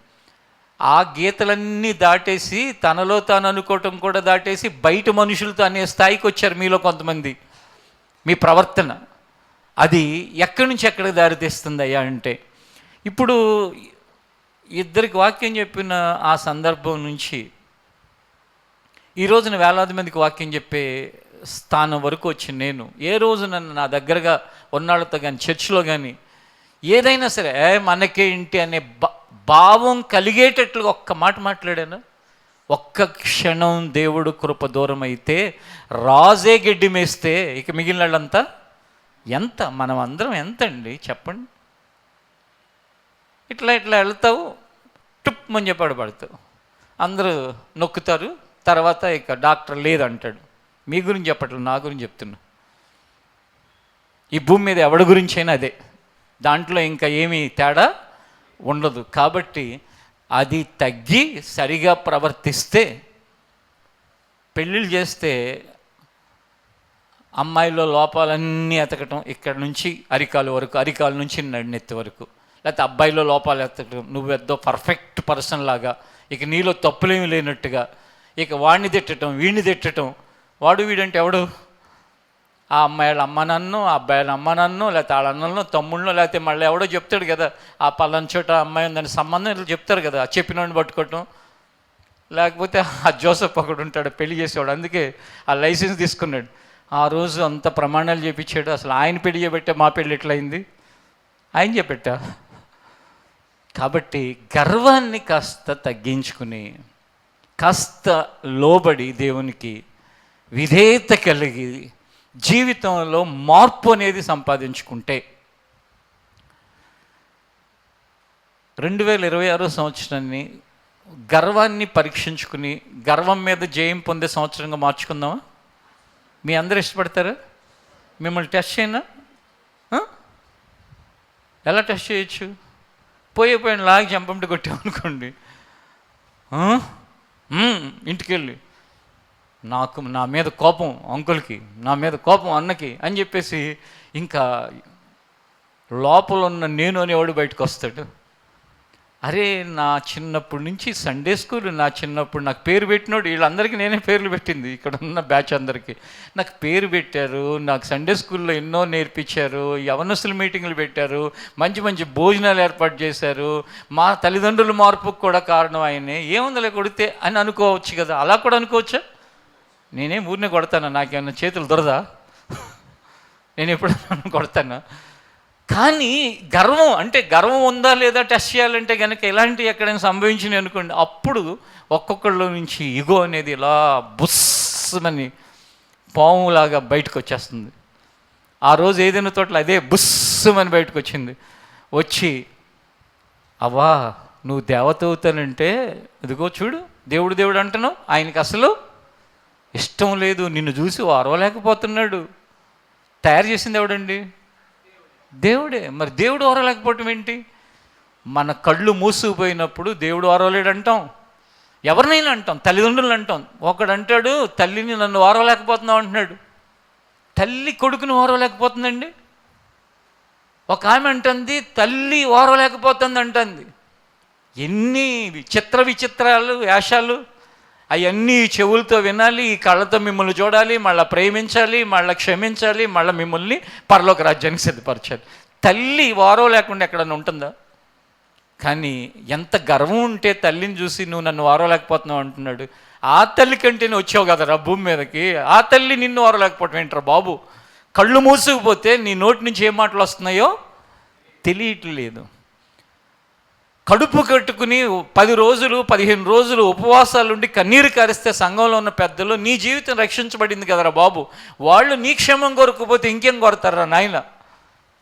ఆ గీతలన్నీ దాటేసి, తనలో తాను అనుకోవటం కూడా దాటేసి, బయట మనుషులతో అనే స్థాయికి వచ్చారు మీలో కొంతమంది. మీ ప్రవర్తన అది ఎక్కడి నుంచి ఎక్కడికి దారితీస్తుందయ్యా అంటే, ఇప్పుడు ఇద్దరికి వాక్యం చెప్పిన ఆ సందర్భం నుంచి ఈ రోజున వేలాది మందికి వాక్యం చెప్పే స్థానం వరకు వచ్చి నేను ఏ రోజు నన్ను నా దగ్గరగా ఉన్నాళ్ళతో కానీ, చర్చిలో కానీ ఏదైనా సరే మనకేంటి అనే భావం కలిగేటట్లుగా ఒక్క మాట మాట్లాడాను. ఒక్క క్షణం దేవుడు కృప దూరం అయితే, రాజే గడ్డి మేస్తే ఇక మిగిలిన వాళ్ళంతా ఎంత, మనం అందరం ఎంత అండి చెప్పండి. ఇట్లా వెళ్తావు, టుప్మని చెప్పాడు పడతావు, అందరూ నొక్కుతారు. తర్వాత ఇక డాక్టర్ లేదంటాడు. మీ గురించి చెప్పట్లేదు, నా గురించి చెప్తున్నా. ఈ భూమి మీద ఎవడి గురించి అయినా అదే, దాంట్లో ఇంకా ఏమీ తేడా ఉండదు. కాబట్టి అది తగ్గి సరిగా ప్రవర్తిస్తే, పెళ్ళిళ్ళు చేస్తే అమ్మాయిలో లోపాలన్నీ ఎతకటం, ఇక్కడ నుంచి అరికాలు వరకు, అరికాల నుంచి నడినెత్తి వరకు. లేకపోతే అబ్బాయిలో లోపాలు ఎతకటం, నువ్వు ఏదో పర్ఫెక్ట్ పర్సన్ లాగా, ఇక నీలో తప్పులేమి లేనట్టుగా, ఇక వాడిని తిట్టడం, వీడిని తిట్టడం. వాడు వీడంటే ఎవడు? ఆ అమ్మాయిల అమ్మ నన్ను, ఆ అబ్బాయిల అమ్మ నన్ను, లేకపోతే వాళ్ళ అన్నలను, తమ్ముళ్ళను, లేకపోతే మళ్ళీ ఎవడో చెప్తాడు కదా, ఆ పలానా చోట అమ్మాయి ఉందని సంబంధం, ఇట్లా చెప్తారు కదా, చెప్పినోడిని పట్టుకోవటం. లేకపోతే ఆ జోసఫ్ ఒకడు ఉంటాడు పెళ్లి చేసేవాడు, అందుకే ఆ లైసెన్స్ తీసుకున్నాడు. ఆ రోజు అంత ప్రమాణాలు చేపించాడు. అసలు ఆయన పెళ్లి చేపెట్టే మా పెళ్ళి ఎట్లయింది? ఆయన చేపెట్టా. కాబట్టి గర్వాన్ని కాస్త తగ్గించుకుని, కాస్త లోబడి, దేవునికి విధేయత కలిగి జీవితంలో మార్పు అనేది సంపాదించుకుంటే, 2026 సంవత్సరాన్ని గర్వాన్ని పరీక్షించుకుని గర్వం మీద జయం పొందే సంవత్సరంగా మార్చుకుందామా? మీ అందరూ ఇష్టపడతారా? మిమ్మల్ని టెస్ట్ చేయనా? ఎలా టెస్ట్ చేయొచ్చు? పోయిన లాగి చంపంటి కొట్టామనుకోండి, ఇంటికి వెళ్ళి నా మీద కోపం అంకుల్కి, నా మీద కోపం అన్నకి అని చెప్పేసి ఇంకా లోపల ఉన్న నేను అనేవాడు బయటకు వస్తాడు. అరే నా చిన్నప్పటి నుంచి సండే స్కూల్, నా చిన్నప్పుడు నాకు పేరు పెట్టినోడు, వీళ్ళందరికీ నేనే పేర్లు పెట్టింది, ఇక్కడ ఉన్న బ్యాచ్ అందరికీ నాకు పేరు పెట్టారు, నాకు సండే స్కూల్లో ఎన్నో నేర్పించారు, యవనస్తుల మీటింగులు పెట్టారు, మంచి మంచి భోజనాలు ఏర్పాటు చేశారు, మా తల్లిదండ్రుల మార్పుకు కూడా కారణం ఆయనే, ఏముందలే కొడితే అని అనుకోవచ్చు కదా. అలా కూడా అనుకోవచ్చా? నేనేం ఊరినే కొడతాను, నాకేమన్నా చేతులు దొరదా? నేను ఎప్పుడన్నా కొడతానా? కానీ గర్వం ఉందా లేదా టెస్ట్ చేయాలంటే కనుక ఇలాంటివి ఎక్కడైనా సంభవించినాయి అనుకోండి, అప్పుడు ఒక్కొక్కళ్ళ నుంచి ఇగో అనేది ఇలా బుస్మని పాములాగా బయటకు వచ్చేస్తుంది. ఆ రోజు ఏదైనా తోటలో అదే బుస్మని బయటకు వచ్చింది. వచ్చి అవ్వా నువ్వు దేవత అవుతానంటే ఇదిగో చూడు దేవుడు అంటున్నావు, ఆయనకి అసలు ఇష్టం లేదు, నిన్ను చూసి ఓర్వలేకపోతున్నాడు. తయారు చేసింది ఎవడండి? దేవుడే. మరి దేవుడు ఓరలేకపోవటం ఏంటి? మన కళ్ళు మూసుకుపోయినప్పుడు దేవుడు ఓరవలేడు అంటాం, ఎవరినైనా అంటాం, తల్లిదండ్రులు అంటాం. ఒకడు అంటాడు తల్లిని నన్ను ఓరవలేకపోతున్నావు అంటున్నాడు, తల్లి కొడుకుని ఓరవలేకపోతుందండి. ఒక ఆమె అంటుంది తల్లి ఓరవలేకపోతుంది అంటుంది. ఎన్ని విచిత్రాలు వేషాలు! అవన్నీ చెవులతో వినాలి, ఈ కళ్ళతో మిమ్మల్ని చూడాలి, మళ్ళీ ప్రేమించాలి, మళ్ళీ క్షమించాలి, మళ్ళీ మిమ్మల్ని పరలోక రాజ్యానికి సిద్ధపరచాలి. తల్లి వారో లేకుండా ఎక్కడన్నా ఉంటుందా? కానీ ఎంత గర్వం ఉంటే తల్లిని చూసి నువ్వు నన్ను వారవలేకపోతున్నావు అంటున్నాడు. ఆ తల్లి కంటేనే వచ్చావు కదరా భూమి మీదకి, ఆ తల్లి నిన్ను వారవలేకపోవటం ఏంట్రా బాబు? కళ్ళు మూసుకుపోతే నీ నోటి నుంచి ఏ మాటలు వస్తున్నాయో తెలియట్లేదు. కడుపు కట్టుకుని 10 రోజులు 15 రోజులు ఉపవాసాలుండి కన్నీరు కారిస్తే సంఘంలో ఉన్న పెద్దలు నీ జీవితం రక్షించబడింది కదరా బాబు, వాళ్ళు నీ క్షేమం కోరకపోతే ఇంకేం కోరతారా నాయన?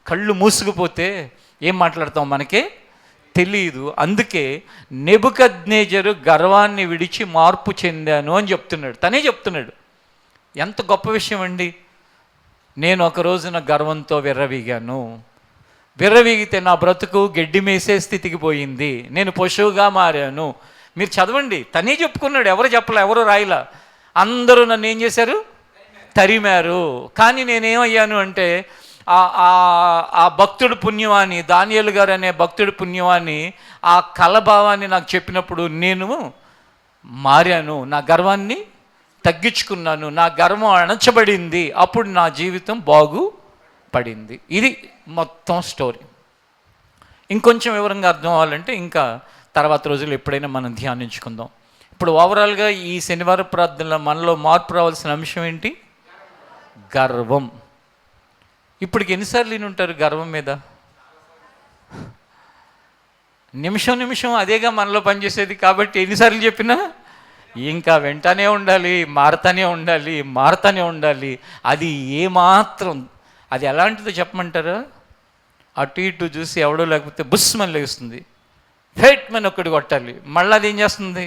కళ్ళు మూసుకుపోతే ఏం మాట్లాడతాం మనకే తెలియదు. అందుకే నెబుకద్నెజరు గర్వాన్ని విడిచి మార్పు చెందాను అని చెప్తున్నాడు, తనే చెప్తున్నాడు. ఎంత గొప్ప విషయం అండి. నేను ఒక రోజున గర్వంతో విర్రవీగితే నా బ్రతుకు గడ్డి మేసే స్థితికి పోయింది, నేను పశువుగా మారాను. మీరు చదవండి, తనే చెప్పుకున్నాడు, ఎవరు చెప్పలే, ఎవరు రాయలా. అందరూ నన్ను ఏం చేశారు? తరిమారు. కానీ నేనేమయ్యాను అంటే ఆ భక్తుడు పుణ్యవాణి, దానియేలు గారు అనే భక్తుడు పుణ్యవాణి ఆ కలభావాన్ని నాకు చెప్పినప్పుడు నేను మారాను, నా గర్వాన్ని తగ్గించుకున్నాను, నా గర్వం అణచబడింది, అప్పుడు నా జీవితం బాగుపడింది. ఇది మొత్తం స్టోరీ. ఇంకొంచెం వివరంగా అర్థం అవ్వాలంటే ఇంకా తర్వాత రోజులు ఎప్పుడైనా మనం ధ్యానించుకుందాం. ఇప్పుడు ఓవరాల్గా ఈ శనివారం ప్రార్థనలో మనలో మార్పు రావాల్సిన అంశం ఏంటి? గర్వం. ఇప్పటికి ఎన్నిసార్లు విని ఉంటారు గర్వం మీద? నిమిషం అదేగా మనలో పనిచేసేది. కాబట్టి ఎన్నిసార్లు చెప్పినా ఇంకా వెంటనే ఉండాలి, మారుతానే ఉండాలి. అది ఏమాత్రం అది ఎలాంటిదో చెప్పమంటారా? అటు ఇటు చూసి ఎవడో లేకపోతే బుస్మని లేస్తుంది, ఫేట్ మని ఒక్కడి కొట్టాలి, మళ్ళీ అది ఏం చేస్తుంది?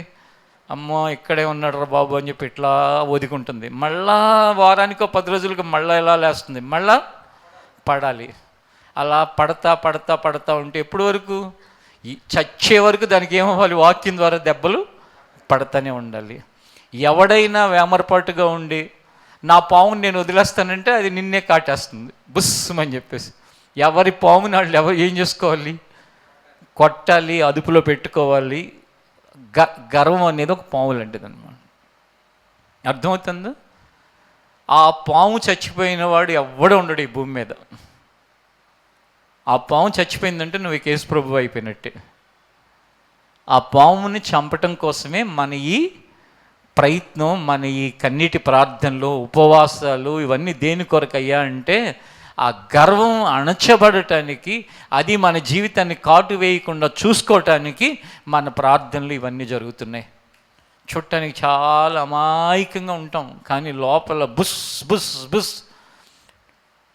అమ్మో ఇక్కడే ఉన్నాడు రా బాబు అని చెప్పి ఇట్లా ఒదుకుంటుంది. మళ్ళా వారానికో 10 రోజులకు మళ్ళీ ఎలా లేస్తుంది, మళ్ళా పడాలి. అలా పడతా ఉంటే ఎప్పటి వరకు? చచ్చే వరకు దానికి ఏమవ్వాలి? వాక్యం ద్వారా దెబ్బలు పడతానే ఉండాలి. ఎవడైనా వేమరపాటుగా ఉండి నా పావుని నేను వదిలేస్తానంటే అది నిన్నే కాటేస్తుంది బుస్మని చెప్పేసి. ఎవరి పావుని వాళ్ళు ఏం చేసుకోవాలి? కొట్టాలి, అదుపులో పెట్టుకోవాలి. గర్వం అనేది ఒక పాము లాంటిది అన్నమాట. అర్థమవుతుందా? ఆ పాము చచ్చిపోయిన వాడు ఎవడో ఉండడు ఈ భూమి మీద. ఆ పాము చచ్చిపోయిందంటే నువ్వు యేసు ప్రభువు అయిపోయినట్టే. ఆ పాముని చంపటం కోసమే మన ఈ ప్రయత్నం, మన ఈ కన్నీటి ప్రార్థనలు, ఉపవాసాలు ఇవన్నీ దేని కొరకయ్యా అంటే ఆ గర్వం అణచబడటానికి, అది మన జీవితాన్ని కాటు వేయకుండా చూసుకోవటానికి మన ప్రార్థనలు ఇవన్నీ జరుగుతున్నాయి. చూడటానికి చాలా అమాయకంగా ఉంటాం, కానీ లోపల బుస్.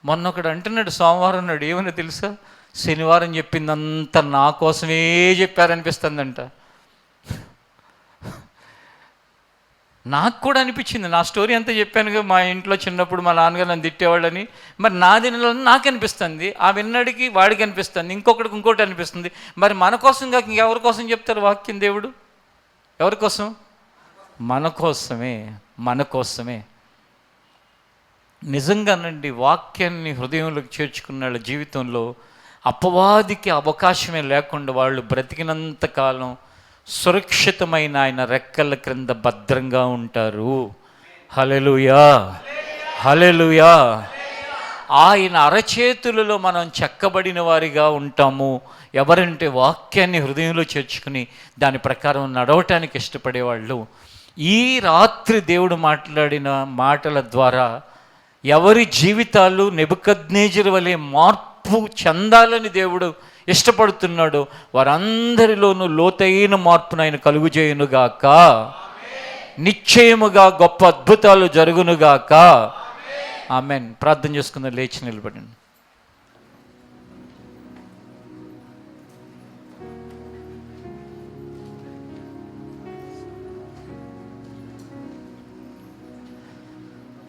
మొన్న ఒకడు అంటున్నాడు సోమవారం నాడు, ఏమన్నా తెలుసా? శనివారం చెప్పిందంతా నా కోసమే చెప్పారనిపిస్తుందంట. నాకు కూడా అనిపించింది. నా స్టోరీ అంతా చెప్పానుగా, మా ఇంట్లో చిన్నప్పుడు మా నాన్నగారు నన్ను తిట్టేవాళ్ళని. మరి నాది నాకు అనిపిస్తుంది, ఆ విన్నడికి వాడికి అనిపిస్తుంది, ఇంకొకటికి ఇంకోటి అనిపిస్తుంది. మరి మన కోసం కాక ఇంకెవరి కోసం చెప్తారు వాక్యం దేవుడు? ఎవరి కోసం? మన కోసమే, మన కోసమే. నిజంగానండి, వాక్యాన్ని హృదయంలోకి చేర్చుకున్న వాళ్ళ జీవితంలో అపవాదికి అవకాశమే లేకుండా వాళ్ళు బ్రతికినంత కాలం సురక్షితమైన ఆయన రెక్కల క్రింద భద్రంగా ఉంటారు. హల్లెలూయా, హల్లెలూయా. ఆయన అరచేతులలో మనం చెక్కబడిన వారిగా ఉంటాము. ఎవరంటే వాక్యాన్ని హృదయంలో చేర్చుకుని దాని ప్రకారం నడవటానికి ఇష్టపడేవాళ్ళు. ఈ రాత్రి దేవుడు మాట్లాడిన మాటల ద్వారా ఎవరి జీవితాలు నెబుకద్నెజరు వలె మార్పు చెందాలని దేవుడు ఇష్టపడుతున్నాడు, వారందరిలోనూ లోతైన మార్పును ఆయన కలుగుజేయునుగాక. నిశ్చయముగా గొప్ప అద్భుతాలు జరుగునుగాక. ఆమెన్. ప్రార్థన చేసుకుందాం, లేచి నిలబడండి.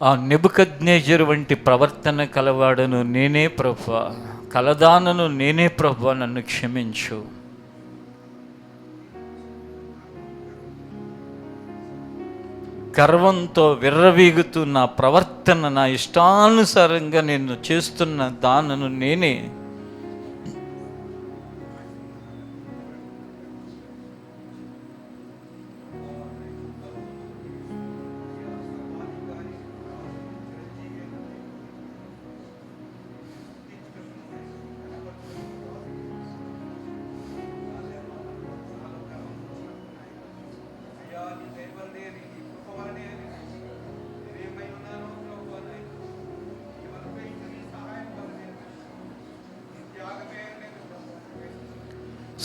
ఆ నెబుకద్నెజరు వంటి ప్రవర్తన కలవాడను నేనే ప్రభువా, కలదానను నేనే ప్రభువా, నన్ను క్షమించు. గర్వంతో విర్రవీగుతూ నా ప్రవర్తన నా ఇష్టానుసారంగా నేను చేస్తున్న దానను నేనే.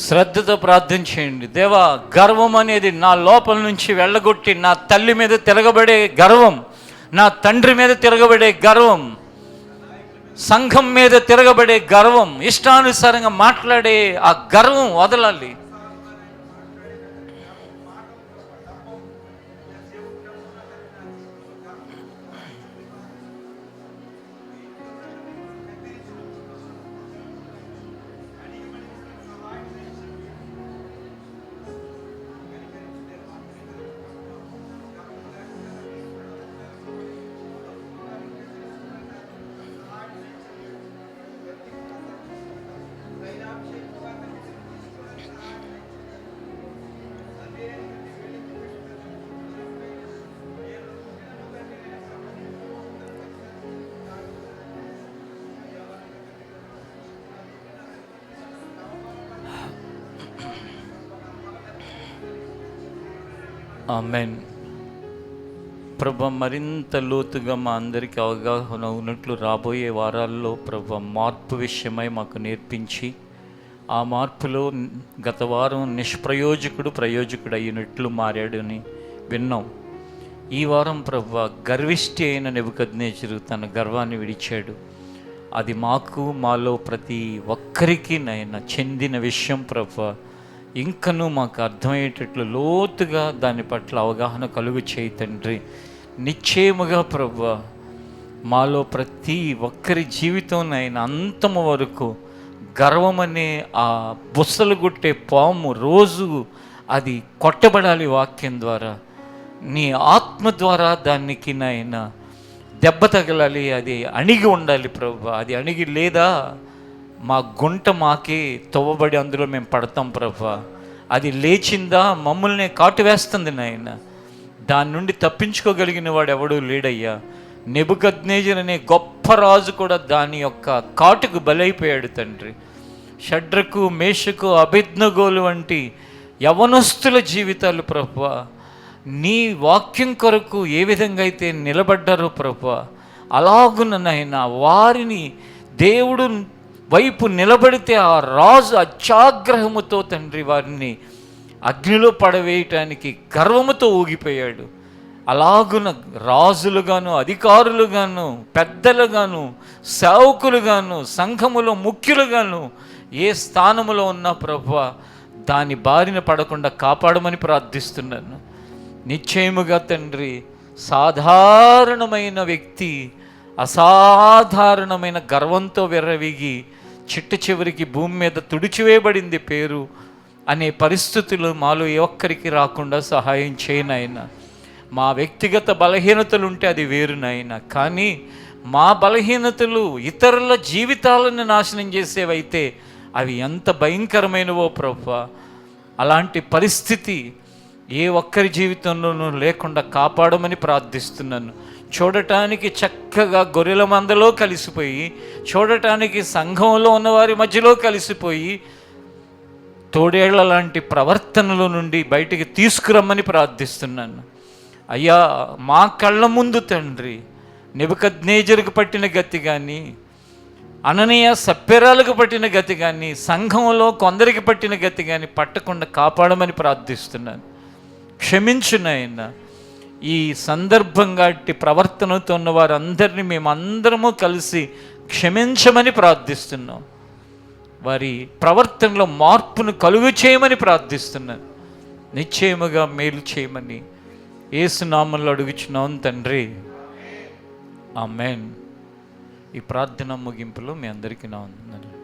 శ్రద్ధతో ప్రార్థన చేయండి. దేవా, గర్వం అనేది నా లోపల నుంచి వెళ్ళగొట్టి, నా తల్లి మీద తిరగబడే గర్వం, నా తండ్రి మీద తిరగబడే గర్వం, సంఘం మీద తిరగబడే గర్వం, ఇష్టానుసారంగా మాట్లాడే ఆ గర్వం వదలాలి. ఆమెన్. ప్రభు, మరింత లోతుగా మా అందరికీ అవగాహన ఉన్నట్లు రాబోయే వారాల్లో ప్రభు మార్పు విషయమై మాకు నేర్పించి, ఆ మార్పులో గత వారం నిష్ప్రయోజకుడు ప్రయోజకుడు అయినట్లు మారాడని విన్నాం. ఈ వారం ప్రభు గర్విష్టి అయిన నెబుకద్నెజరు తన గర్వాన్ని విడిచాడు. అది మాకు, మాలో ప్రతి ఒక్కరికి నైనా చెందిన విషయం ప్రభు. ఇంకనూ మాకు అర్థమయ్యేటట్లు లోతుగా దాని పట్ల అవగాహన కలుగు చేయి తండ్రి. నిశ్చయముగా ప్రభువా, మాలో ప్రతి ఒక్కరి జీవితంనైనా అంతము వరకు గర్వమనే ఆ బుస్సలు గుట్టే పాము రోజు అది కొట్టబడాలి వాక్యం ద్వారా. నీ ఆత్మ ద్వారా దానికి నాయనా దెబ్బ తగలాలి, అది అణిగి ఉండాలి ప్రభువా. అది అణిగి లేదా మా గుంట మాకే తవ్వబడి అందులో మేము పడతాం ప్రభువా. అది లేచిందా మమ్మల్ని కాటు వేస్తుంది నాయన. దాని నుండి తప్పించుకోగలిగిన వాడు ఎవడూ లేడయ్యా. నెబుకద్నెజరు అనే గొప్ప రాజు కూడా దాని యొక్క కాటుకు బలైపోయాడు తండ్రి. షడ్రకు, మేషకు, అబేద్నెగోలు వంటి యవనస్తుల జీవితాలు ప్రభువా నీ వాక్యం కొరకు ఏ విధంగా అయితే నిలబడ్డారో ప్రభువా, అలాగున నాయనా వారిని దేవుడు వైపు నిలబడితే ఆ రాజు అత్యాగ్రహముతో తండ్రి వారిని అగ్నిలో పడవేయటానికి గర్వముతో ఊగిపోయాడు. అలాగున రాజులుగాను, అధికారులుగాను, పెద్దలుగాను, సేవకులుగాను, సంఘములో ముఖ్యులుగాను ఏ స్థానములో ఉన్నా ప్రభువా దాని బారిన పడకుండా కాపాడమని ప్రార్థిస్తున్నాను. నిశ్చయముగా తండ్రి, సాధారణమైన వ్యక్తి అసాధారణమైన గర్వంతో విర్రవీగి చిట్ట చివరికి భూమి మీద తుడిచివేయబడింది పేరు అనే పరిస్థితులు మాలో ఏ ఒక్కరికి రాకుండా సహాయం చేయనైనా. మా వ్యక్తిగత బలహీనతలు ఉంటే అది వేరు నాయన, కానీ మా బలహీనతలు ఇతరుల జీవితాలను నాశనం చేసేవైతే అవి ఎంత భయంకరమైనవో ప్రభువా. అలాంటి పరిస్థితి ఏ ఒక్కరి జీవితంలోనూ లేకుండా కాపాడమని ప్రార్థిస్తున్నాను. చూడటానికి చక్కగా గొర్రెల మందలో కలిసిపోయి, చూడటానికి సంఘంలో ఉన్నవారి మధ్యలో కలిసిపోయి, తోడేళ్ల లాంటి ప్రవర్తనల నుండి బయటికి తీసుకురమ్మని ప్రార్థిస్తున్నాను. అయ్యా, మా కళ్ళ ముందు తండ్రి నెబుకద్నేజరుకు పట్టిన గతి కానీ, అననీయ సప్పెరాలకు పట్టిన గతి కానీ, సంఘంలో కొందరికి పట్టిన గతి కానీ పట్టకుండా కాపాడమని ప్రార్థిస్తున్నాను. క్షమించు నాయన. ఈ సందర్భంగా ప్రవర్తనతో ఉన్న వారందరినీ మేమందరము కలిసి క్షమించమని ప్రార్థిస్తున్నాం. వారి ప్రవర్తనలో మార్పును కలుగు చేయమని ప్రార్థిస్తున్నాను. నిశ్చయముగా మేలు చేయమని యేసు నామములో అడుగుచున్నాం తండ్రి, ఆమేన్. ఈ ప్రార్థన ముగింపులో మీ అందరికీ నా వందనాలు.